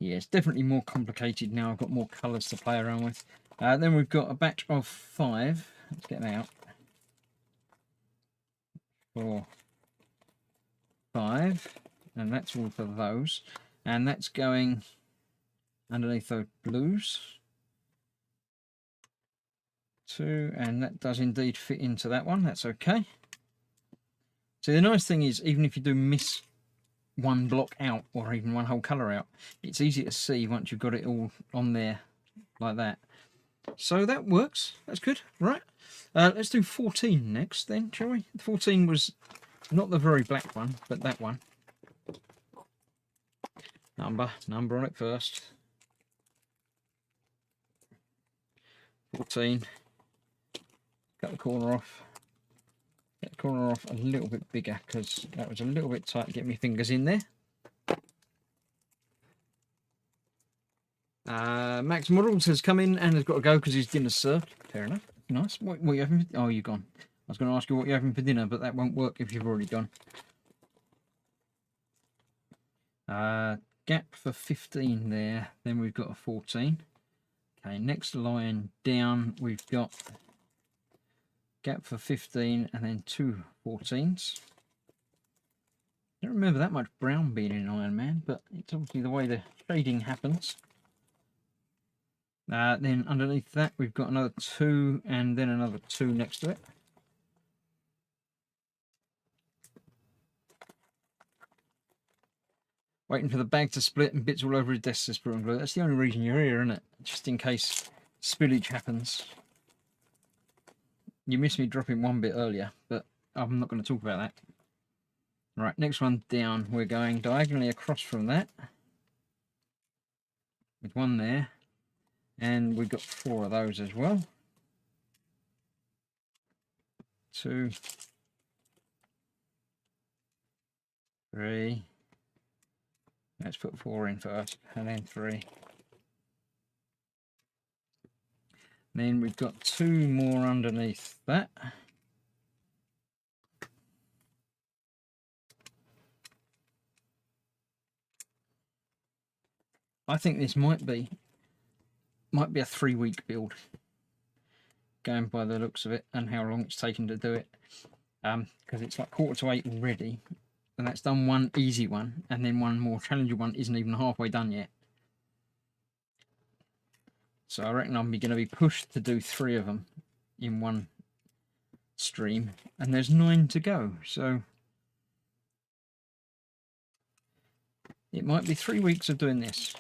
Yeah, it's definitely more complicated now. I've got more colours to play around with. Then we've got a batch of 5. Let's get them out. 4, 5. And that's all for those. And that's going underneath those blues. 2. And that does indeed fit into that one. That's okay. So the nice thing is, even if you do miss one block out or even one whole colour out, it's easy to see once you've got it all on there like that. So that works. That's good. Right, let's do 14 next then, shall we? 14 was not the very black one, but that one. Number on it first. 14. Cut the corner off. Get the corner off a little bit bigger because that was a little bit tight to get my fingers in there. Max Models has come in and has got to go because his dinner's served. Fair enough. Nice. What are you having? Oh, you're gone. I was going to ask you what you're having for dinner, but that won't work if you've already gone. Gap for 15 there. Then we've got a 14. Okay, next line down we've got gap for 15 and then 2 14s. I don't remember that much brown being in Iron Man, but it's obviously the way the shading happens. Then underneath that, we've got another 2 and then another 2 next to it. Waiting for the bag to split and bits all over his desk, says Brew and Glue. That's the only reason you're here, isn't it? Just in case spillage happens. You missed me dropping one bit earlier, but I'm not going to talk about that. Right, next one down. We're going diagonally across from that. With one there. And we've got 4 of those as well. 2, 3. Let's put 4 in first, and then 3. Then we've got 2 more underneath that. I think this might be a 3-week build, going by the looks of it and how long it's taken to do it. Because it's like 7:45 already, and that's done one easy one, and then one more challenging one isn't even halfway done yet. So I reckon I'm going to be pushed to do 3 of them in one stream, and there's 9 to go. So it might be 3 weeks of doing this,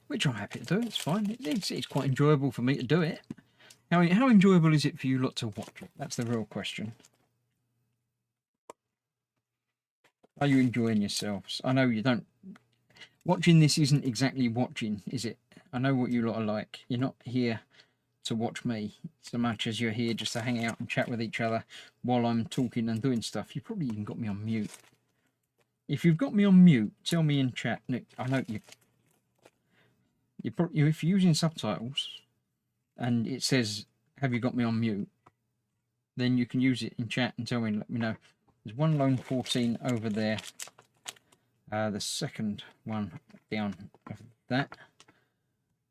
which I'm happy to do. It's fine. It's quite enjoyable for me to do it. How enjoyable is it for you lot to watch it? That's the real question. Are you enjoying yourselves? I know you don't. Watching this isn't exactly watching, is it? I know what you lot are like. You're not here to watch me so much as you're here just to hang out and chat with each other while I'm talking and doing stuff. You probably even got me on mute. If you've got me on mute, tell me in chat. Nick, I know if you're using subtitles and it says, have you got me on mute? Then you can use it in chat and tell me and let me know. There's one lone 14 over there. The second one down of that.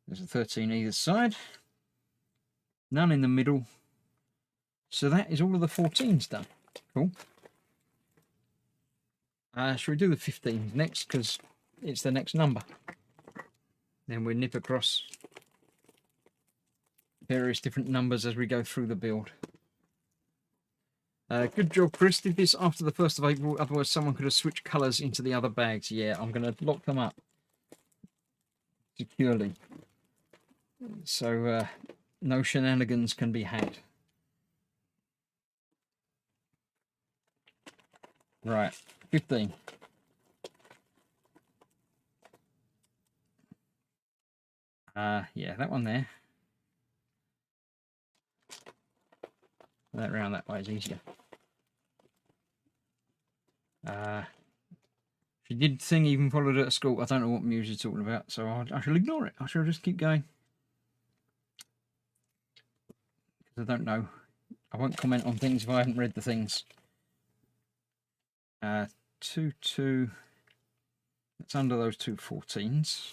There's a 13 either side. None in the middle. So that is all of the 14s done. Cool. Shall we do the 15s next? Because it's the next number. Then we nip across various different numbers as we go through the build. Good job, Chris. Did this after the 1st of April. Otherwise, someone could have switched colours into the other bags. Yeah, I'm going to lock them up securely. So no shenanigans can be had. Right, 15. Yeah, that one there. That round that way is easier. She did sing Even Followed Her at School. I don't know what music you're talking about, so I shall ignore it. I shall just keep going. Because I don't know. I won't comment on things if I haven't read the things. 2, 2. That's under those 2 14s.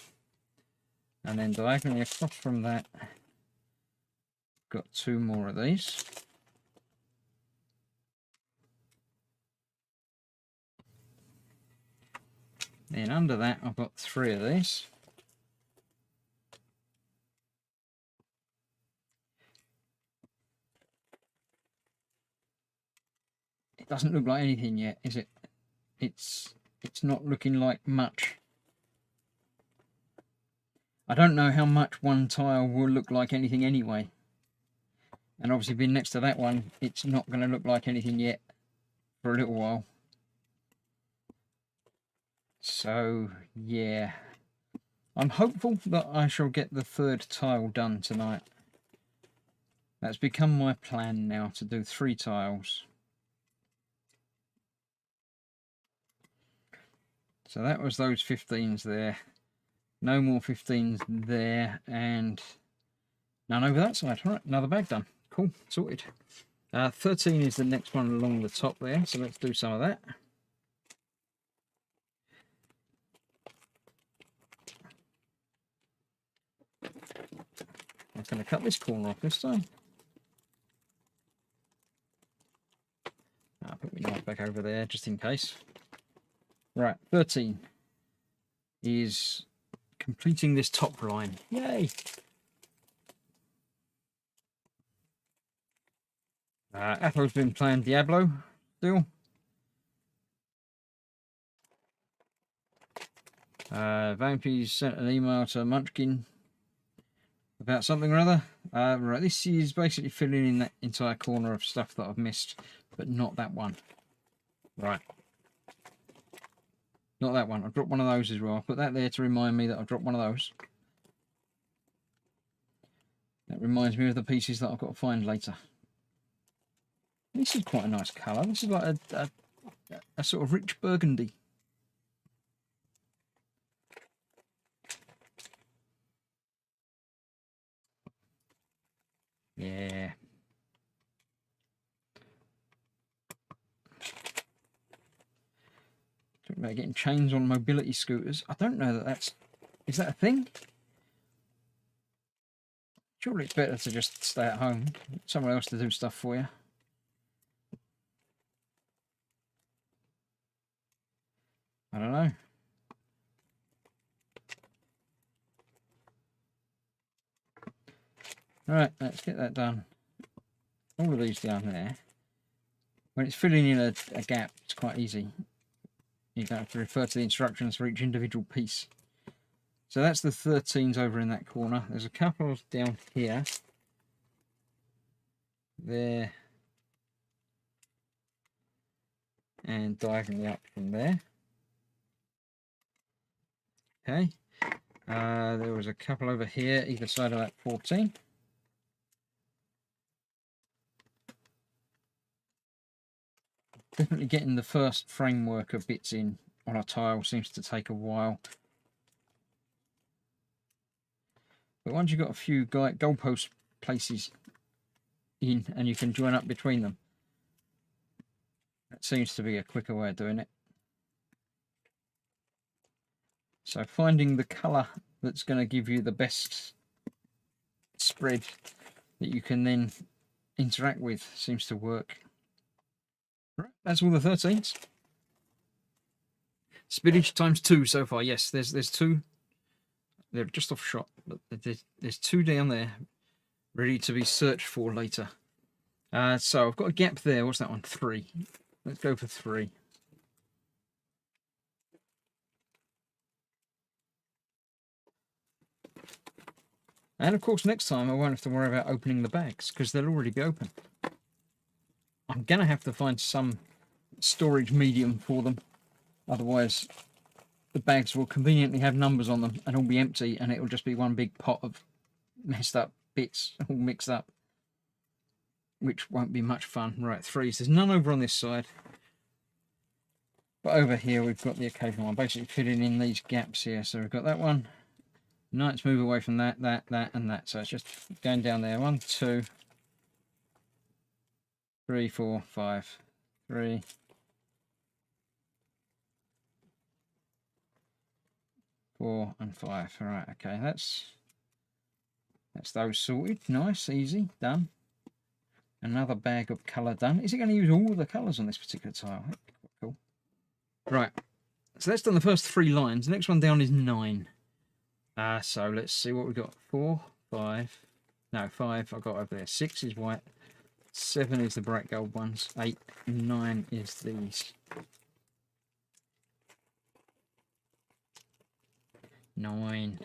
And then diagonally across from that, got 2 more of these. Then under that, I've got 3 of these. It doesn't look like anything yet, is it? It's not looking like much. I don't know how much one tile will look like anything anyway. And obviously being next to that one, it's not going to look like anything yet for a little while. So, yeah. I'm hopeful that I shall get the 3rd tile done tonight. That's become my plan now, to do 3 tiles. So that was those 15s there. No more 15s there, and none over that side. All right, another bag done. Cool, sorted. 13 is the next one along the top there, so let's do some of that. I'm going to cut this corner off this time. I'll put my knife back over there just in case. Right, 13. is completing this top line. Yay! Atho's been playing Diablo still. Vampy's sent an email to Munchkin about something or other. Right, this is basically filling in that entire corner of stuff that I've missed, but not that one. Right. Not that one. I've dropped one of those as well. I'll put that there to remind me that I've dropped one of those. That reminds me of the pieces that I've got to find later. This is quite a nice colour. This is like a sort of rich burgundy. Yeah. Talking about getting chains on mobility scooters. I don't know that that's... Is that a thing? Surely it's better to just stay at home. Someone else to do stuff for you. I don't know. Alright, let's get that done. All of these down there. When it's filling in a gap, it's quite easy. You don't have to refer to the instructions for each individual piece. So that's the 13s over in that corner. There's a couple down here. There. And diagonally up from there. Okay. There was a couple over here, either side of that 14. Definitely getting the first framework of bits in on a tile seems to take a while. But once you've got a few goalpost places in and you can join up between them, that seems to be a quicker way of doing it. So finding the colour that's going to give you the best spread that you can then interact with seems to work. Right, that's all the 13s. Spillage times 2 so far. Yes, there's 2. They're just off shot, but there's 2 down there ready to be searched for later. So I've got a gap there. What's that one? 3. Let's go for 3. And of course, next time I won't have to worry about opening the bags because they'll already be open. I'm going to have to find some storage medium for them. Otherwise, the bags will conveniently have numbers on them and all be empty, and it'll just be one big pot of messed up bits all mixed up, which won't be much fun. Right, 3s. There's none over on this side. But over here, we've got the occasional one, basically filling in these gaps here. So we've got that one. Knights move away from that, and that. So it's just going down there. 1, 2, 3, 4, 5, 3, 4, and 5. All right, okay, that's those sorted. Nice, easy, done. Another bag of colour done. Is it going to use all the colours on this particular tile? That'd be quite cool. Right, so that's done the first 3 lines. The next one down is 9. So let's see what we've got. 4, 5. No, 5 I've got over there. 6 is white. 7 is the bright gold ones. 8, 9 is these. 9.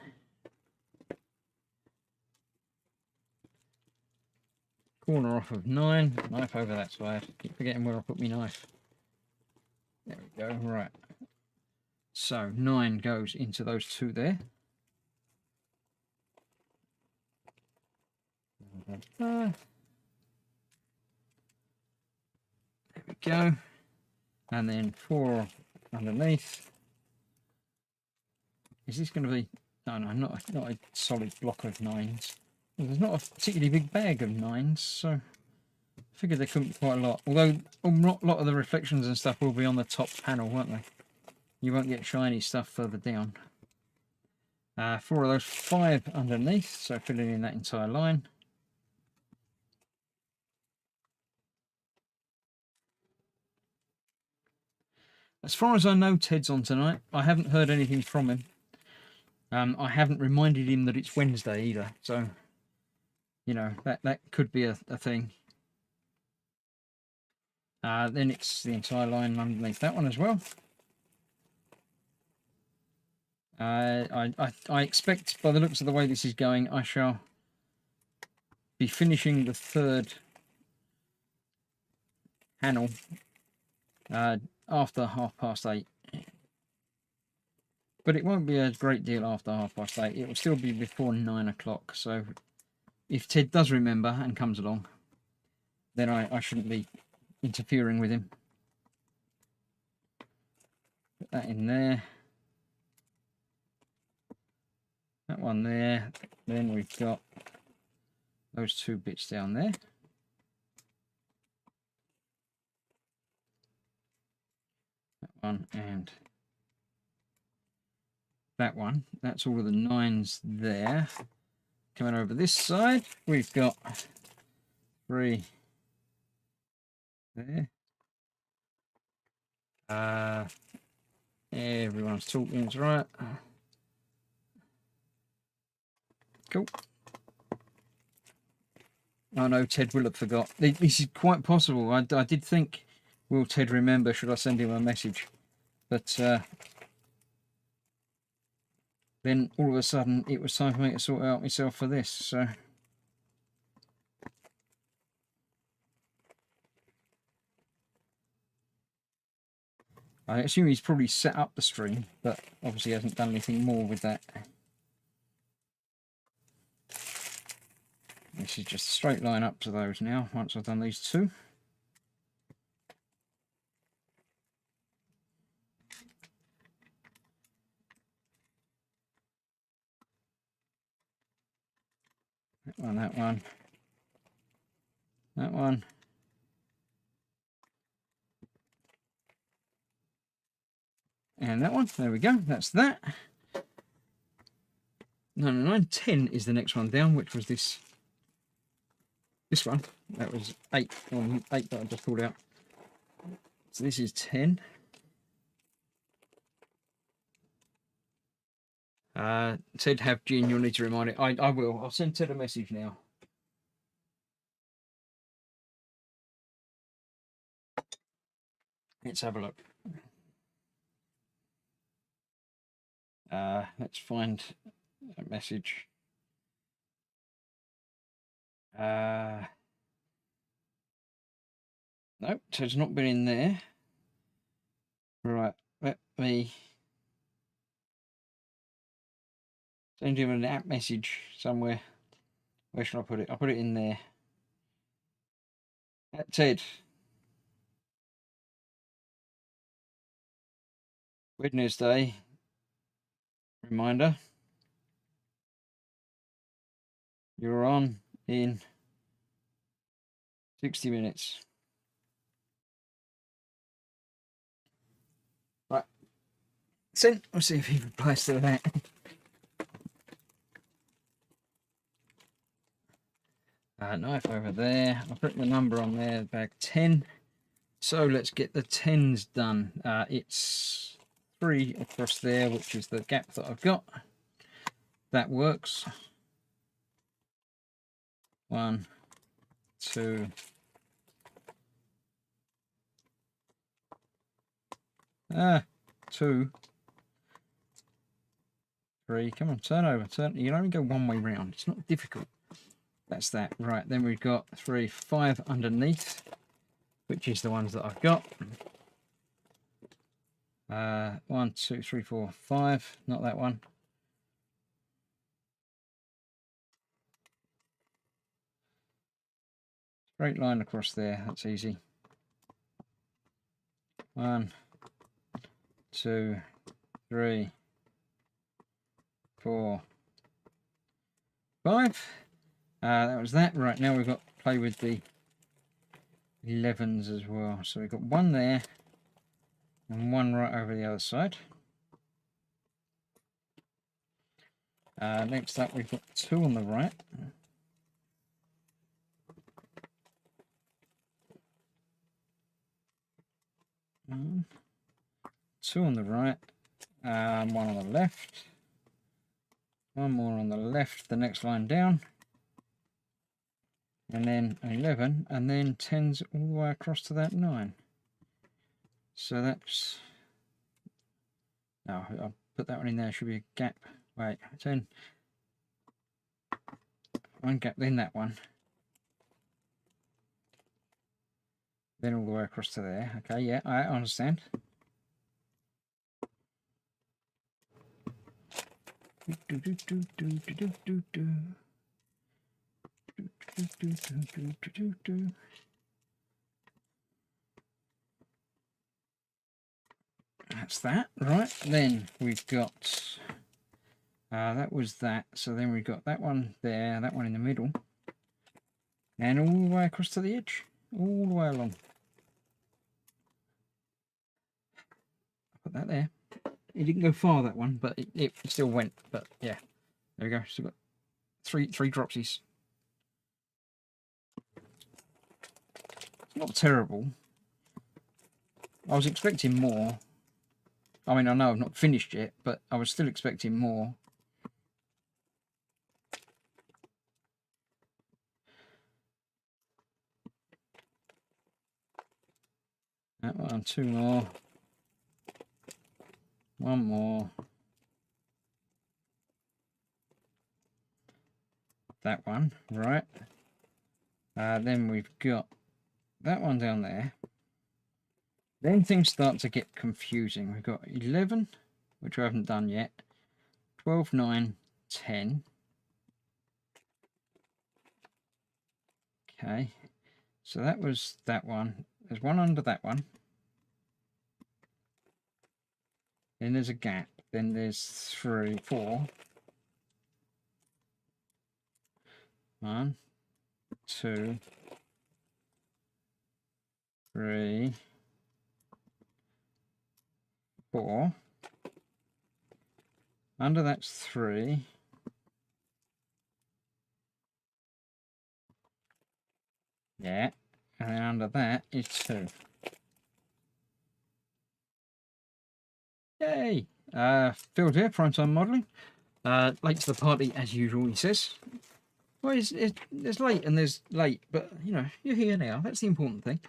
Corner off of 9. Knife over that side. Keep forgetting where I put my knife. There we go. Right. So 9 goes into those 2 there. There we go. And then 4 underneath. Is this going to be... No, not a solid block of 9s. Well, there's not a particularly big bag of 9s, so I figured there couldn't be quite a lot. Although a lot of the reflections and stuff will be on the top panel, won't they? You won't get shiny stuff further down. 4 of those, 5 underneath, so filling in that entire line. As far as I know, Ted's on tonight. I haven't heard anything from him. I haven't reminded him that it's Wednesday either, so you know that could be a thing. Then it's the entire line underneath that one as well. I expect, by the looks of the way this is going, I shall be finishing the third panel after 8:30. But it won't be a great deal after 8:30. It will still be before 9 o'clock. So if Ted does remember and comes along, then I shouldn't be interfering with him. Put that in there. That one there. Then we've got those two bits down there. That one and that one. That's all of the 9s there. Coming over this side, we've got 3 there. Everyone's talking, it's right. Cool. Oh no, Ted will have forgot. This is quite possible. I did think, will Ted remember? Should I send him a message? But then all of a sudden it was time for me to sort out myself for this. So I assume he's probably set up the stream, but obviously hasn't done anything more with that. This is just a straight line up to those now, once I've done these two. That one, that one. That one. And that one. There we go. That's that. 10 is the next one down, which was this one. That was 8 that I just pulled out. So this is 10. Ted, have Gin, you'll need to remind it. I will. I'll send Ted a message now. Let's have a look. Let's find a message. Nope, Ted's not been in there. Right, let me send him an app message somewhere. Where should I put it? I'll put it in there. Ted. Wednesday. Reminder. You're on in 60 minutes. Right. Send. We'll see if he replies to that. Knife over there. I'll put the number on there, bag 10. So let's get the 10s done. It's 3 across there, which is the gap that I've got. That works. 1, 2. 2, 3. Come on, turn over. Turn. You can only go one way round. It's not difficult. That's that. Right, then we've got 3, 5 underneath, which is the ones that I've got. 1, 2, 3, 4, 5. Not that one. Straight line across there. That's easy. 1, 2, 3, 4, 5. That was that. Right, now we've got to play with the 11s as well. So we've got 1 there and 1 right over the other side. Next up, we've got 2 on the right. 2 on the right, 1 on the left. one more on the left, the next line down, and then 11, and then 10's all the way across to that 9. So that's, no, I'll put that one in there, should be a gap. Wait, 10, one gap, then that one, then all the way across to there. Okay, yeah, I understand. That's that, right? Then we've got that was that. So then we've got that one there, that one in the middle, and all the way across to the edge, all the way along. Put that there. It didn't go far, that one, but it still went. But yeah, there we go. Still got three dropsies. Not terrible. I was expecting more. I mean, I know I've not finished yet, but I was still expecting more. That one, 2 more. 1 more. That one, right. Then we've got that one down there. Then things start to get confusing. We've got 11, which I haven't done yet. 12, 9, 10. Okay, so that was that one. There's one under that one. Then there's a gap. Then there's 3, 4. 1, 2, 3, 4. Under that's 3. Yeah, and then under that is 2. Yay! Phil here, Primetime Modelling. Late to the party as usual, he says. Well, there's late and there's late, but you know, you're here now. That's the important thing.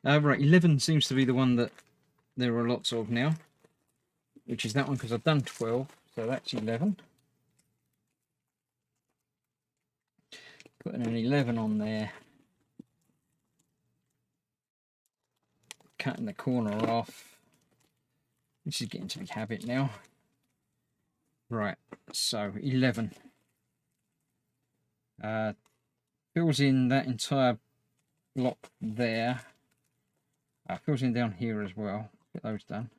Right, 11 seems to be the one that there are lots of now, which is that one because I've done 12, so that's 11. Putting an 11 on there. Cutting the corner off. This is getting to be habit now. Right, so 11. Fills in that entire block there. Fills in down here as well. Get those done.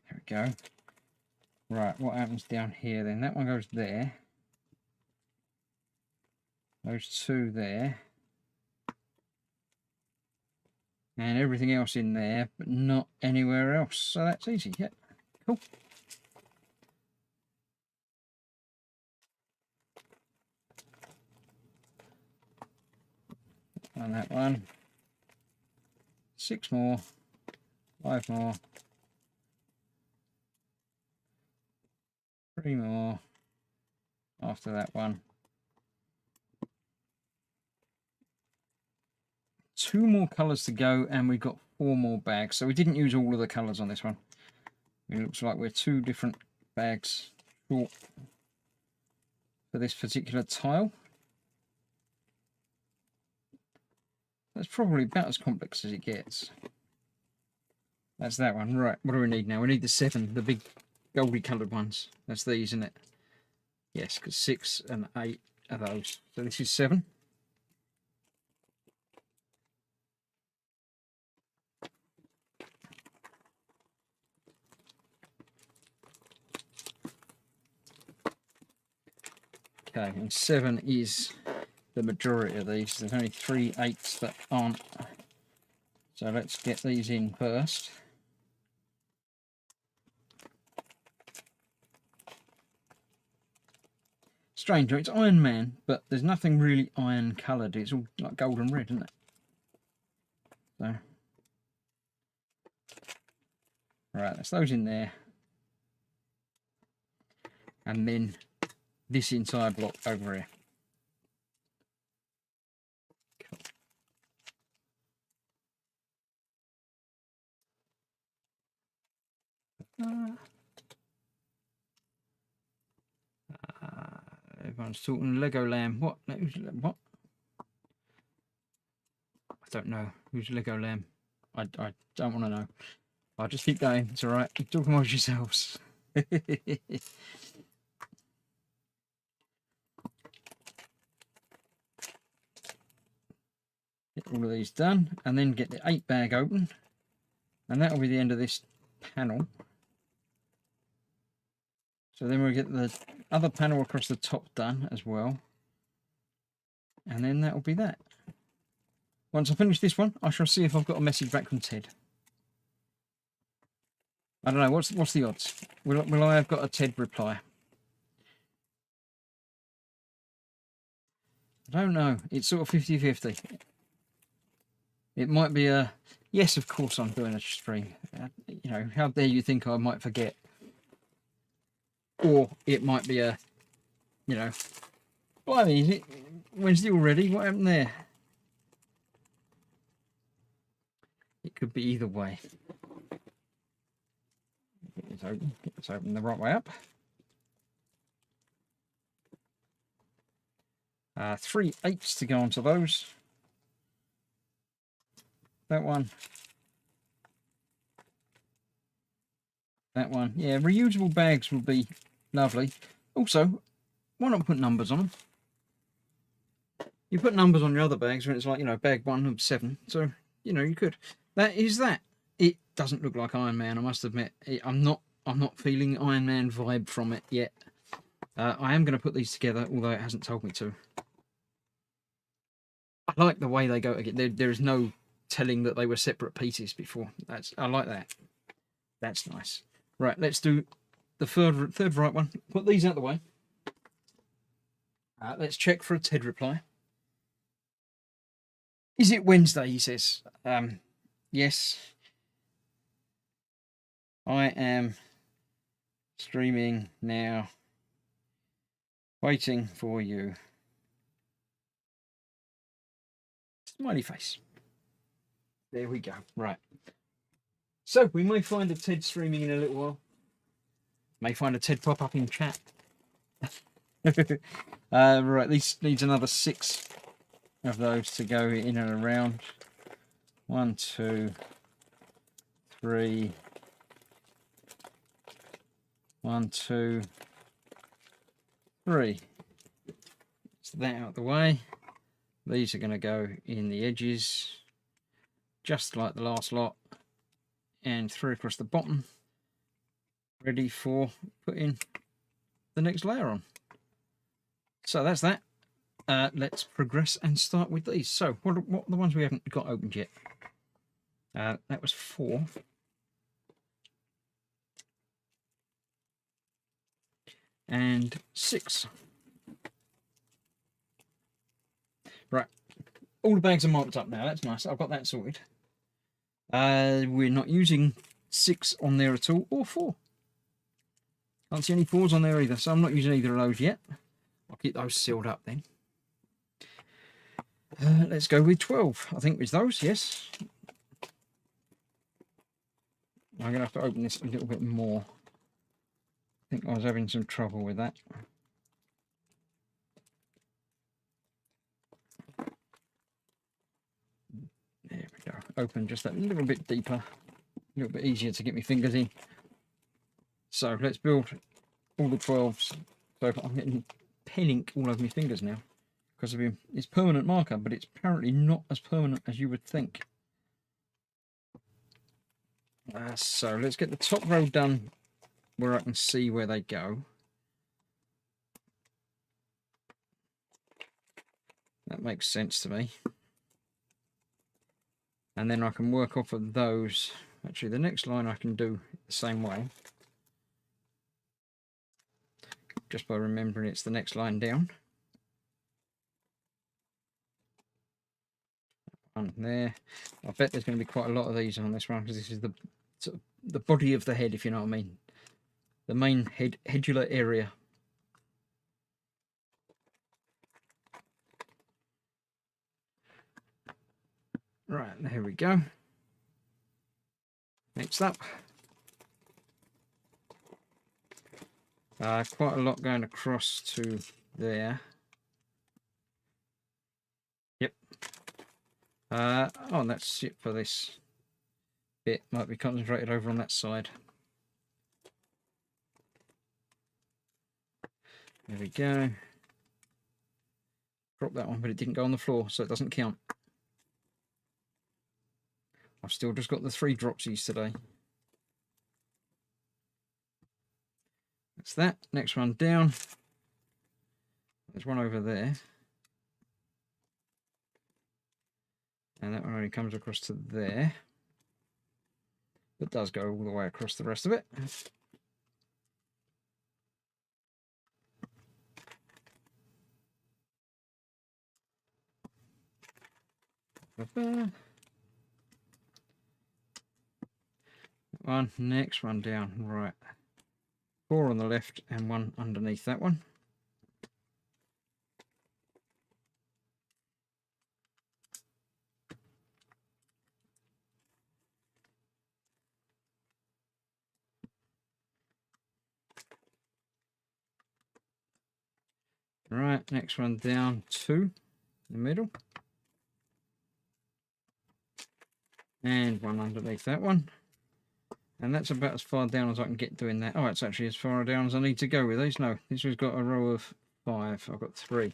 There we go. Right, what happens down here then? That one goes there. Those 2 there. And everything else in there, but not anywhere else. So that's easy. Yeah, cool. And that one. 6 more. 5 more. 3 more. After that one. 2 more colours to go, and we've got 4 more bags. So we didn't use all of the colours on this one. It looks like we're 2 different bags short for this particular tile. That's probably about as complex as it gets. That's that one. Right, what do we need now? We need the 7, the big goldy coloured ones. That's these, isn't it? Yes, because 6 and 8 are those. So this is 7. Okay, and 7 is the majority of these. There's only 3 8s that aren't. So let's get these in first. Strange, it's Iron Man, but there's nothing really iron coloured. It's all like gold and red, isn't it? So, right, that's those in there. And then this entire block over here. Everyone's talking Lego Lamb. What? What? I don't know. Who's Lego Lamb? I don't want to know. I'll just keep going. It's all right. Keep talking amongst yourselves. Get all of these done, and then get the 8 bag open, and that will be the end of this panel. So then we'll get the other panel across the top done as well, and then that will be that. Once I finish this one, I shall see if I've got a message back from Ted. I don't know, what's the odds? Will I have got a Ted reply? I don't know. It's sort of 50-50. It might be a, yes, of course I'm doing a stream. You know, how dare you think I might forget? Or it might be a, you know, blimey, is it Wednesday already? What happened there? It could be either way. Get this open the right way up. 3 8s to go onto those. That one. That one. Yeah, reusable bags would be lovely. Also, why not put numbers on them? You put numbers on your other bags when it's like, you know, bag 1 of 7. So, you know, you could. That is that. It doesn't look like Iron Man, I must admit. I'm not feeling Iron Man vibe from it yet. I am going to put these together, although it hasn't told me to. I like the way they go together. There is no telling that they were separate pieces before. I like that. That's nice. Right, let's do the third right one. Put these out the way. Let's check for a Ted reply. Is it Wednesday? He says. Yes. I am streaming now. Waiting for you. Smiley face. There we go. Right. So we may find a Ted streaming in a little while. May find a Ted pop up in chat. Right, this needs another 6 of those to go in and around. 1, 2, 3. 1, 2, 3. So that out the way. These are going to go in the edges, just like the last lot, and 3 across the bottom, ready for putting the next layer on. So that's that. Let's progress and start with these. So what are the ones we haven't got opened yet? That was 4. And 6. Right, all the bags are marked up now. That's nice. I've got that sorted. We're not using 6 on there at all, or 4. Can't see any 4s on there either, so I'm not using either of those yet. I'll keep those sealed up then. Let's go with 12. I think it's those, yes. I'm going to have to open this a little bit more. I think I was having some trouble with that. There we go. Open just that little bit deeper. A little bit easier to get my fingers in. So let's build all the 12s. So I'm getting pen ink all over my fingers now. Because of it's permanent marker, but it's apparently not as permanent as you would think. So let's get the top row done where I can see where they go. That makes sense to me. And then I can work off of those. Actually, the next line I can do the same way. Just by remembering it's the next line down. one there. I bet there's going to be quite a lot of these on this one because this is the sort of the body of the head, if you know what I mean. The main headular area. Right, there we go. Next up. Quite a lot going across to there. Yep. Oh, and that's it for this bit. Might be concentrated over on that side. There we go. Drop that one, but it didn't go on the floor, so it doesn't count. I've still just got the 3 dropsies today. That's that. Next one down. There's one over there. And that one only comes across to there. But does go all the way across the rest of it. One, next one down, right. 4 on the left and 1 underneath that one. Right, next one down, 2 in the middle. And 1 underneath that one. And that's about as far down as I can get doing that. Oh, it's actually as far down as I need to go with these. No, this one's got a row of 5. I've got 3.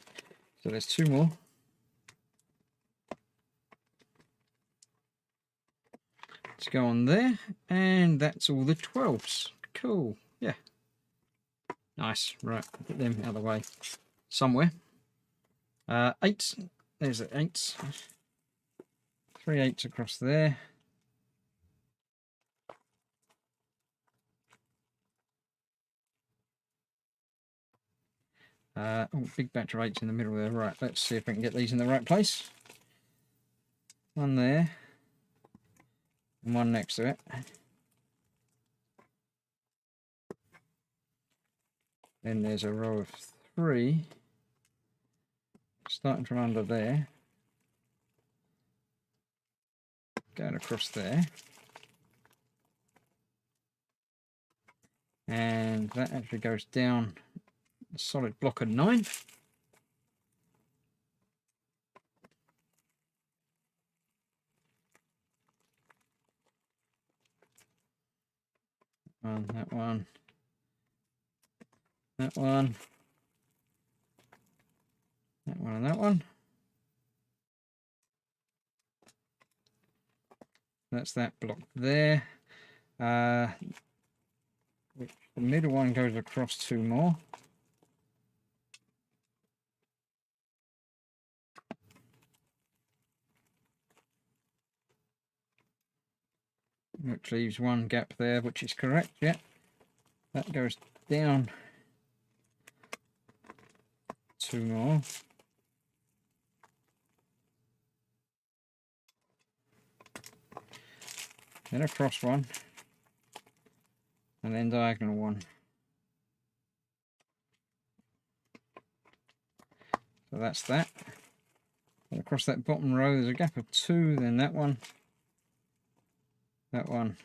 So there's 2 more. Let's go on there. And that's all the 12s. Cool. Yeah. Nice. Right, put them out of the way somewhere. 8s. There's the 8s. 3 8s across there. Oh, big batch of 8s in the middle there. Right, let's see if I can get these in the right place. 1 there. And 1 next to it. Then there's a row of 3. Starting from under there. Going across there. And that actually goes down a solid block of 9. That one. That one. That one and that one. That's that block there. Which the middle one goes across 2 more. Which leaves 1 gap there, which is correct, yeah. That goes down 2 more. Then across 1. And then diagonal 1. So that's that. And across that bottom row there's a gap of 2, then that one. That one.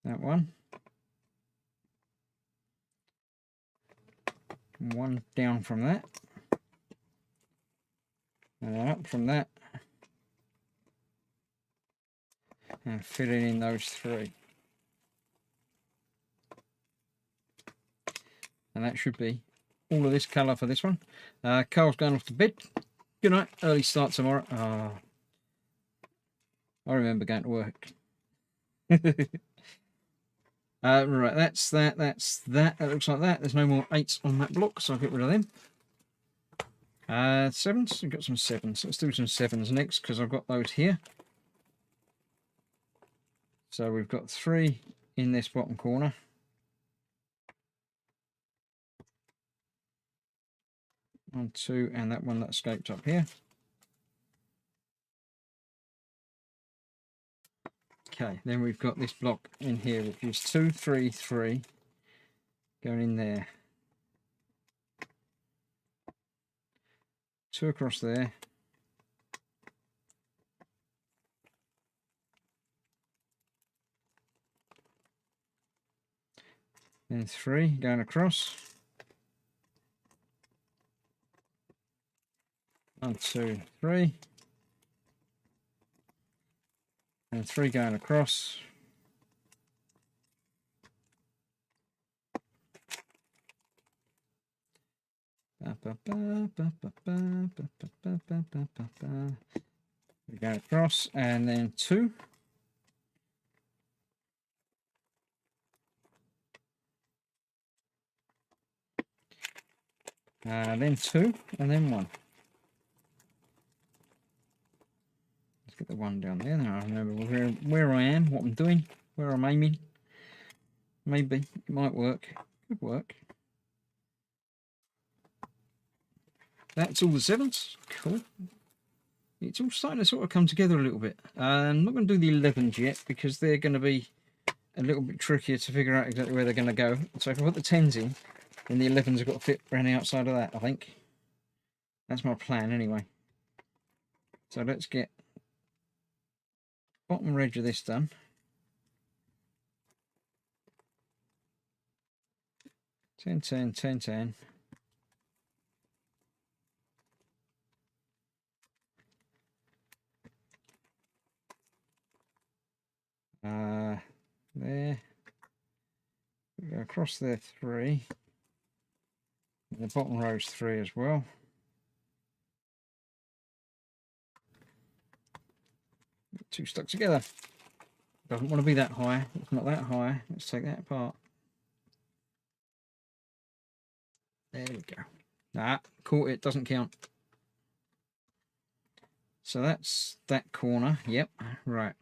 That one. 1 down from that. And then up from that. And filling in those 3. And that should be all of this colour for this one. Carl's going off to bed. Good night. Early start tomorrow. I remember going to work. Right, that's that. That's that. That looks like that. There's no more 8s on that block, so I'll get rid of them. 7s. We've got some 7s. Let's do some 7s next because I've got those here. So we've got 3 in this bottom corner. 1, 2, and that one that escaped up here. Okay, then we've got this block in here, which is 2, 3, 3 going in there. 2 across there. Then 3 going across. 1, 2, 3. And 3 going across. We go across, and then 2. Then 2, and then 1. Let's get the 1 down there. Now I remember where I am, what I'm doing, where I'm aiming. Maybe it might work. Could work. That's all the 7s. Cool. It's all starting to sort of come together a little bit. I'm not going to do the 11s yet because they're going to be a little bit trickier to figure out exactly where they're going to go. So if I put the 10s in, then the 11s have got to fit around the outside of that, I think. That's my plan anyway. So let's get bottom edge of this done. 10, 10, 10, 10. There. We go across there 3. And the bottom row's 3 as well. Two stuck together. Doesn't want to be that high. It's not that high. Let's take that apart. There we go. Nah, caught it. Doesn't count. So that's that corner. Yep. Right.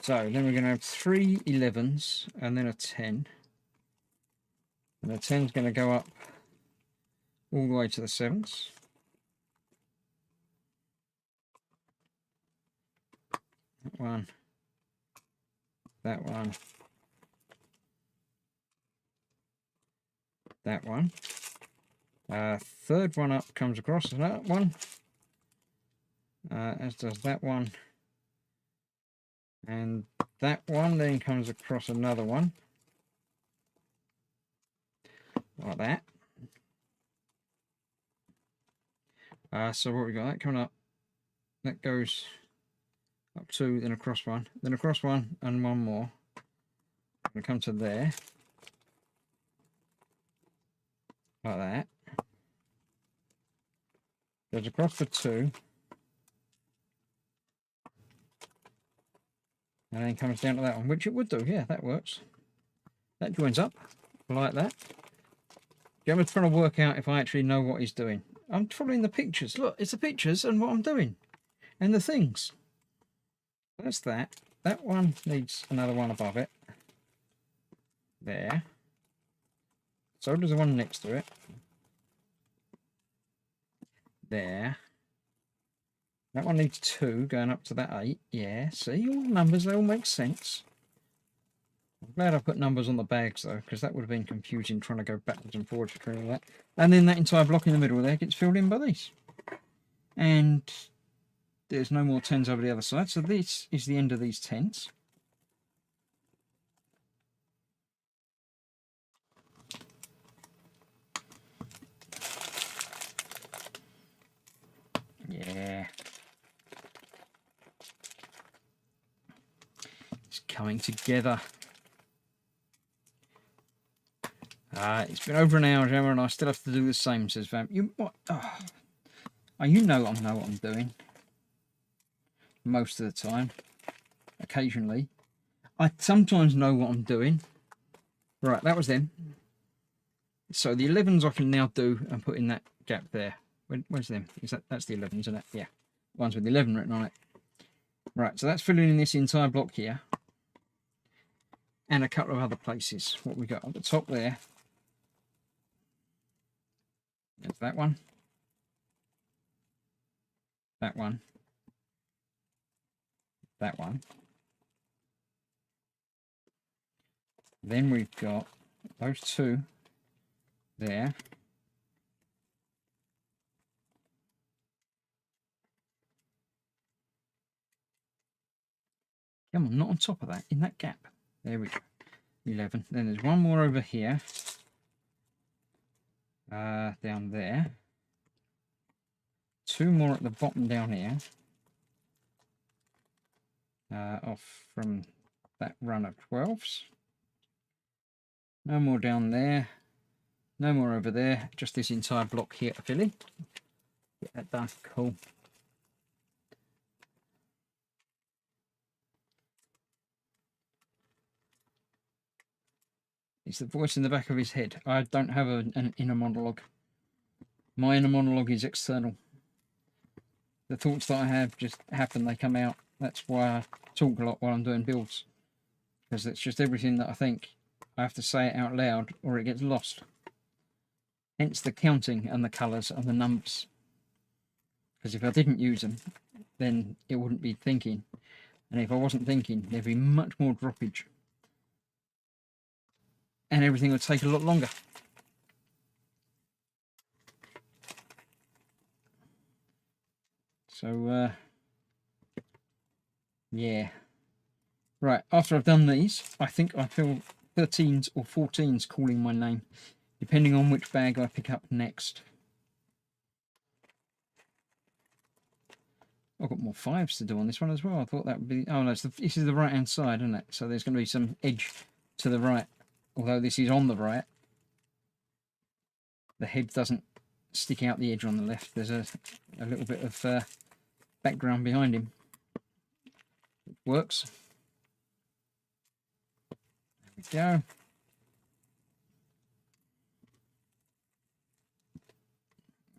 So then we're going to have 3 11s and then a 10. And the 10's going to go up all the way to the 7s. That one. That one. That one. Third one up comes across that one. As does that one. And that one then comes across another one. Like that. So what we got? That coming up. That goes up 2, then across 1, then across 1, and 1 more. We'll come to there. Like that. Goes across for 2. And then comes down to that one, which it would do. Yeah, that works. That joins up like that. I'm trying to work out if I actually know what he's doing. I'm following the pictures. Look, it's the pictures and what I'm doing. And the things. That's that. That one needs another one above it. There. So does the one next to it. There. That one needs 2 going up to that 8. Yeah, see, all the numbers, they all make sense. I'm glad I put numbers on the bags though, because that would have been confusing trying to go backwards and forwards between all that. And then that entire block in the middle there gets filled in by these. And there's no more 10s over the other side, so this is the end of these 10s. Yeah. It's coming together. It's been over an hour, Gemma, and I still have to do the same, says Vamp. You what? Oh, you know I know what I'm doing. Most of the time. Occasionally. I sometimes know what I'm doing. Right, that was them. So the 11s I can now do and put in that gap there. Where's them? That's the 11s, isn't it? Yeah. Ones with 11 written on it. Right, so that's filling in this entire block here. And a couple of other places. What we got at the top there. that one, that one, that one. Then we've got those two there. Come on, not on top of that, in that gap. There we go. 11. Then there's one more over here. Down there. Two more at the bottom down here. Off from that run of 12s. No more down there. No more over there. Just this entire block here to fill in. Get that done. Cool. It's the voice in the back of his head. I don't have an inner monologue. My inner monologue is external. The thoughts that I have just happen, they come out. That's why I talk a lot while I'm doing builds. Because it's just everything that I think. I have to say it out loud or it gets lost. Hence the counting and the colours and the numbers. Because if I didn't use them, then it wouldn't be thinking. And if I wasn't thinking, there'd be much more droppage. And everything would take a lot longer. So, yeah. Right, after I've done these, I think I feel 13s or 14s calling my name, depending on which bag I pick up next. I've got more 5s to do on this one as well. I thought that would be... Oh, no, this is the right-hand side, isn't it? So there's going to be some edge to the right. Although this is on the right, the head doesn't stick out the edge on the left. There's a little bit of background behind him. It works. There we go.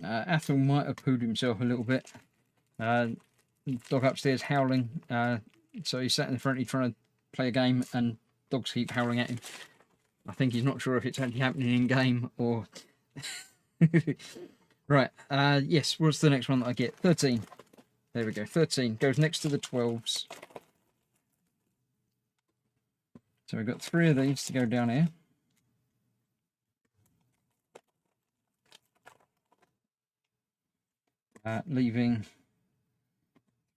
Athel might have pooed himself a little bit. Dog upstairs howling. So he's sat in the front, he's trying to play a game, and dogs keep howling at him. I think he's not sure if it's actually happening in game or... Right, yes, what's the next one that I get? 13. There we go, 13. Goes next to the 12s. So we've got 3 of these to go down here. Leaving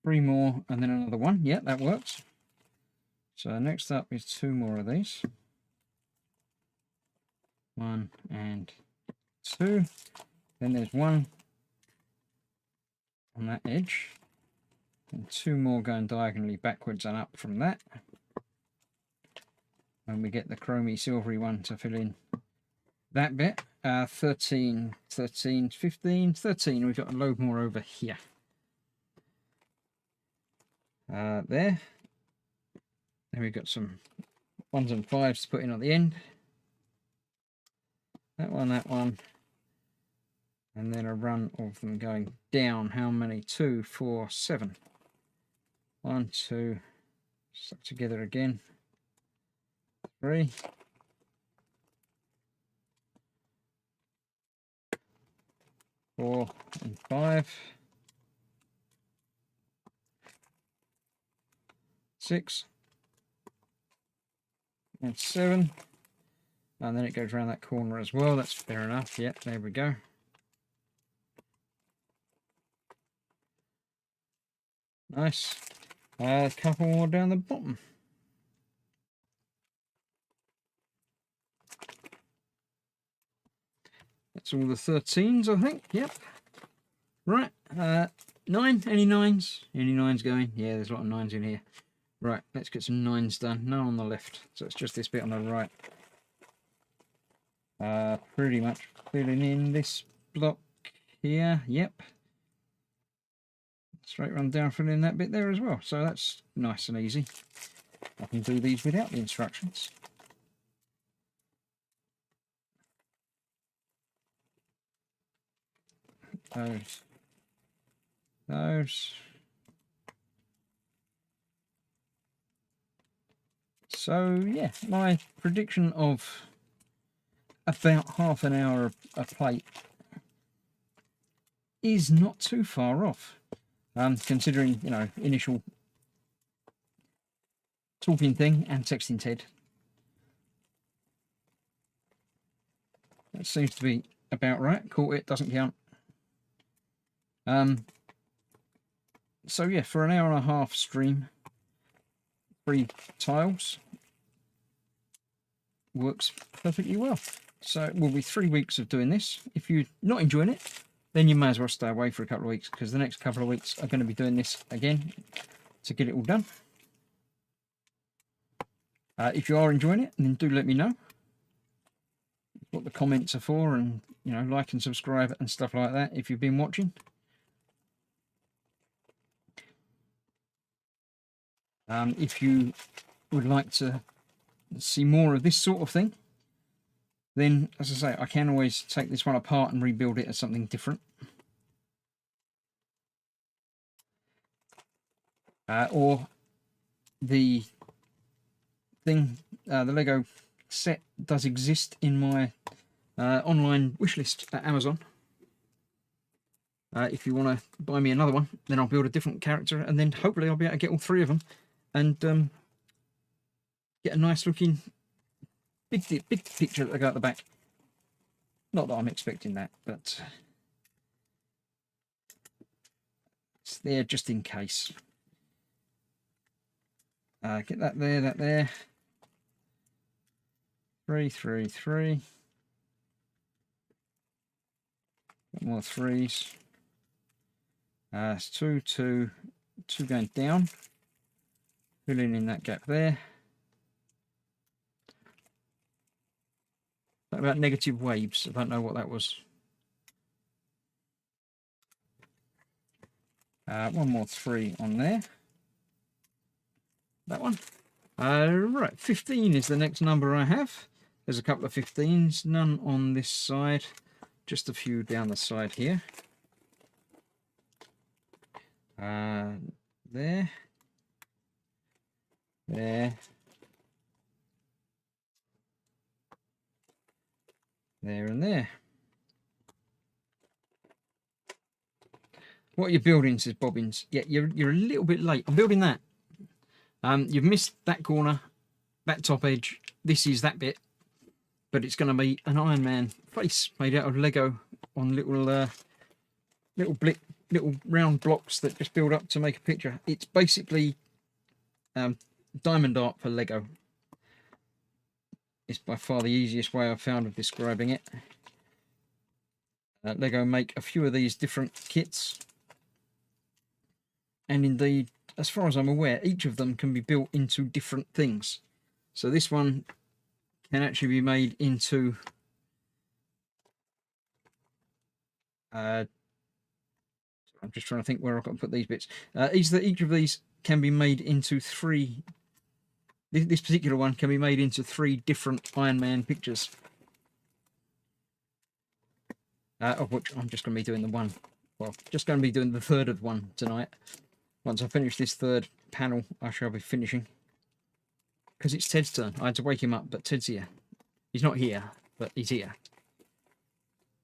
3 more and then another one. Yeah, that works. So next up is 2 more of these. 1 and 2. Then there's 1 on that edge. And 2 more going diagonally backwards and up from that. And we get the chromy silvery one to fill in that bit. 13, 13, 15, 13. We've got a load more over here. There. Then we've got some 1s and 5s to put in at the end. That one. And then a run of them going down. How many? 2, 4, 7. 1, 2. Stuck together again. 3. 4 and 5. 6. And 7. And then it goes around that corner as well. That's fair enough. Yep, there we go. Nice. A couple more down the bottom. That's all the 13s, I think. Yep. Right. 9. Any 9s? Any 9s going? Yeah, there's a lot of 9s in here. Right, let's get some 9s done. None on the left. So it's just this bit on the right. Pretty much filling in this block here. Yep. Straight run down, filling in that bit there as well. So that's nice and easy. I can do these without the instructions. Those. So yeah, my prediction of about half an hour a plate is not too far off, considering, you know, initial talking thing and texting Ted. That seems to be about right. Caught it, doesn't count. So yeah, for an hour and a half stream, 3 tiles works perfectly well. So it will be 3 weeks of doing this. If you're not enjoying it, then you may as well stay away for a couple of weeks, because the next couple of weeks are going to be doing this again to get it all done. If you are enjoying it, then do let me know what the comments are for, and, you know, like and subscribe and stuff like that if you've been watching. If you would like to see more of this sort of thing, then, as I say, I can always take this one apart and rebuild it as something different. Or the thing, the Lego set does exist in my online wishlist at Amazon. If you want to buy me another one, then I'll build a different character, and then hopefully I'll be able to get all 3 of them and get a nice looking big picture that go at the back. Not that I'm expecting that, but it's there just in case. Get that there, that there. 3, 3, 3. Got more 3s. It's 2, 2, 2 going down. Filling in that gap there. About negative waves. I don't know what that was. One more 3 on there. That one. Right, 15 is the next number I have. There's a couple of 15s, none on this side, just a few down the side here. There. There. There and there. What are you building, says Bobbins. Yeah, you're a little bit late. I'm building that. You've missed that corner, that top edge. This is that bit, but it's going to be an Iron Man face made out of Lego on little round blocks that just build up to make a picture. It's basically diamond art for Lego. It's by far the easiest way I've found of describing it. Lego make a few of these different kits, and indeed, as far as I'm aware, each of them can be built into different things. So this one can actually be made into I'm just trying to think where I've got to put these bits. Each of these can be made into 3. This particular one can be made into 3 different Iron Man pictures, of which I'm just going to be doing the one. Well, just going to be doing the 3rd of one tonight. Once I finish this 3rd panel, I shall be finishing. Because it's Ted's turn. I had to wake him up, but Ted's here. He's not here, but he's here.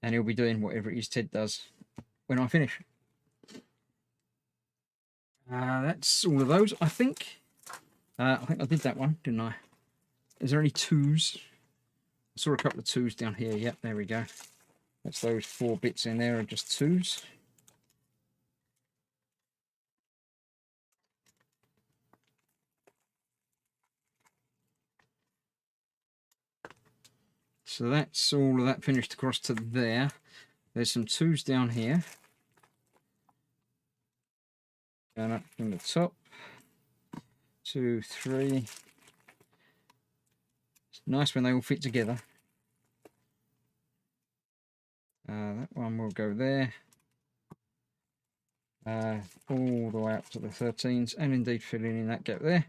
And he'll be doing whatever it is Ted does when I finish. That's all of those, I think. I think I did that one, didn't I? Is there any 2s? I saw a couple of 2s down here. Yep, there we go. That's those 4 bits in there are just 2s. So that's all of that finished across to there. There's some 2s down here. Going up from the top. 2, 3. It's nice when they all fit together. That one will go there. All the way up to the 13s, and indeed filling in that gap there.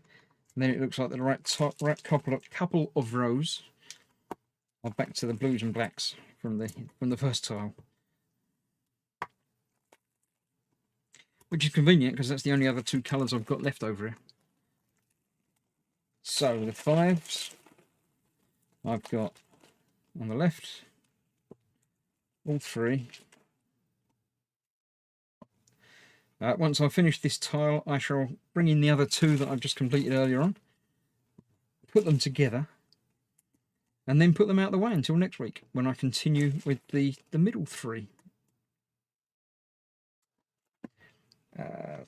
And then it looks like the right couple of rows are back to the blues and blacks from the first tile. Which is convenient, because that's the only other 2 colours I've got left over here. So the 5s I've got on the left, all 3, Once I've finished this tile, I shall bring in the other two that I've just completed earlier on, put them together, and then put them out of the way until next week when I continue with the middle three.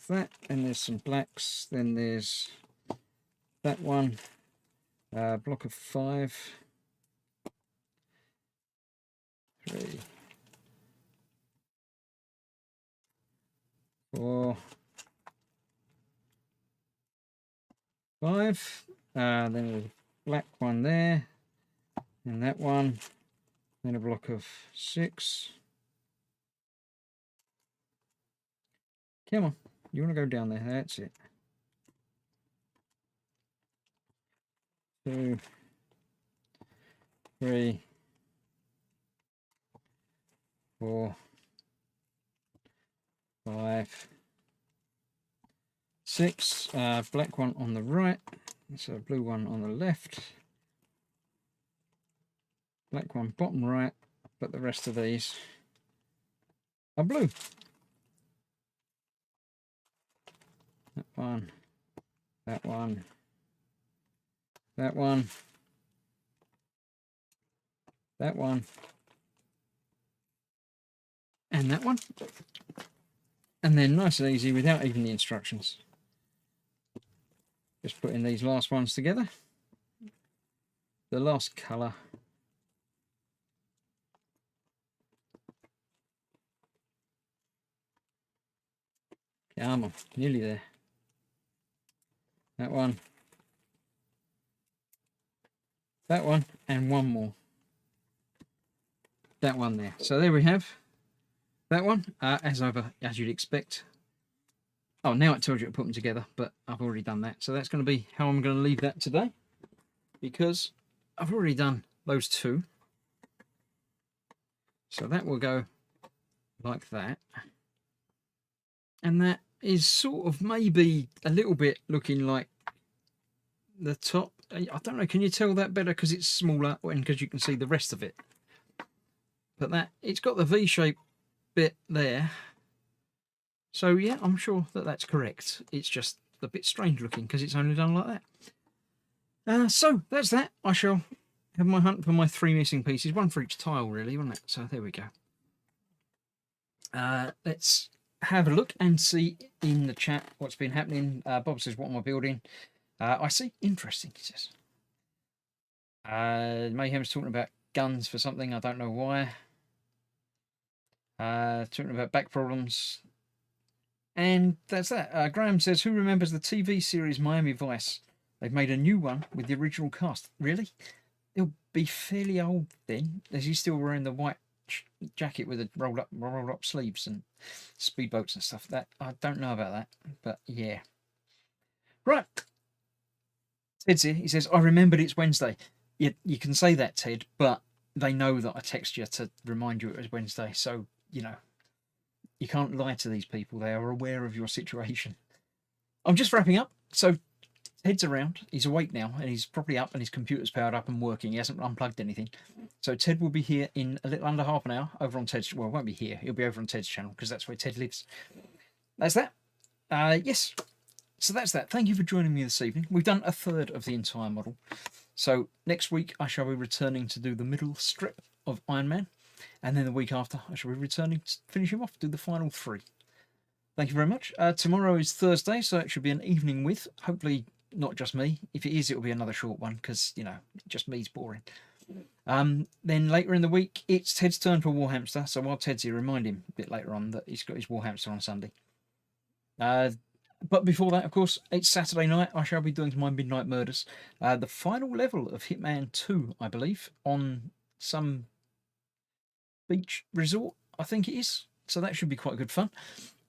That, and there's some blacks, then there's that one, block of 5, 3, 4, 5, then there's a black one there, and that one, then a block of 6. Come on, you want to go down there, that's it. 2, 3, 4, 5, 6. Black one on the right, so blue one on the left. Black one bottom right, but the rest of these are blue. That one, that one, that one, that one, and that one. And then nice and easy without even the instructions. Just putting these last ones together. The last colour. Come on, nearly there. That one. That one, and one more. That one there. So there we have that one, as you'd expect. Oh, now it tells you to put them together, but I've already done that. So that's going to be how I'm going to leave that today, because I've already done those two. So that will go like that. And that is sort of maybe a little bit looking like the top. I don't know, can you tell that better because it's smaller and because you can see the rest of it? But that, it's got the V-shape bit there. So yeah, I'm sure that that's correct. It's just a bit strange looking because it's only done like that. So that's that. I shall have my hunt for my 3 missing pieces, one for each tile really, wasn't it? So there we go. Let's have a look and see in the chat what's been happening. Bob says, what am I building? I see. Interesting, he says. Mayhem's talking about guns for something. I don't know why. Talking about back problems. And that's that. Graham says, who remembers the TV series Miami Vice? They've made a new one with the original cast. Really? It'll be fairly old then. Is he still wearing the white jacket with the rolled up sleeves and speedboats and stuff? That I don't know about that, but yeah. Right. Ted's here. He says, I remembered it's Wednesday. You can say that, Ted, but they know that I text you to remind you it was Wednesday. So, you know, you can't lie to these people. They are aware of your situation. I'm just wrapping up. So Ted's around. He's awake now, and he's probably up, and his computer's powered up and working. He hasn't unplugged anything. So Ted will be here in a little under half an hour over on Ted's. Well, won't be here. He'll be over on Ted's channel because that's where Ted lives. That's that. Yes. So that's that. Thank you for joining me this evening. We've done a third of the entire model. So next week I shall be returning to do the middle strip of Iron Man. And then the week after I shall be returning to finish him off, do the final 3. Thank you very much. Tomorrow is Thursday, so it should be an evening with, hopefully not just me. If it is, it'll be another short one because, you know, just me's boring. Then later in the week, it's Ted's turn for War Hamster. So while Ted's here, remind him a bit later on that he's got his War Hamster on Sunday. But before that, of course, it's Saturday night. I shall be doing my Midnight Murders. The final level of Hitman 2, I believe, on some beach resort, I think it is. So that should be quite good fun.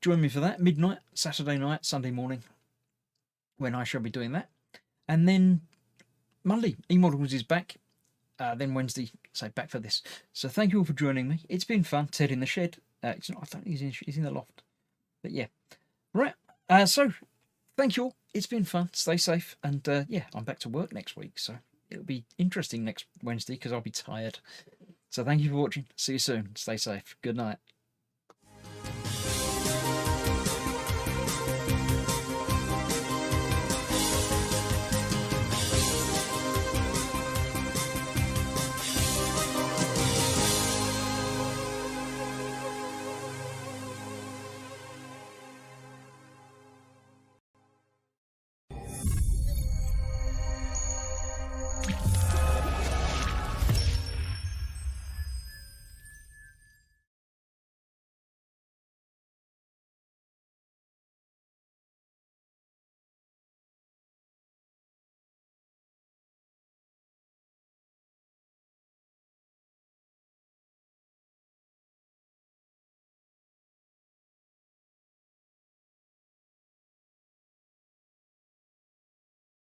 Join me for that. Midnight, Saturday night, Sunday morning, when I shall be doing that. And then Monday, E-Models is back. Then Wednesday, so back for this. So thank you all for joining me. It's been fun. Ted in the shed. It's not, I don't think he's in the loft. But yeah. Right. So thank you all. It's been fun. Stay safe. And yeah, I'm back to work next week. So it'll be interesting next Wednesday because I'll be tired. So thank you for watching. See you soon. Stay safe. Good night.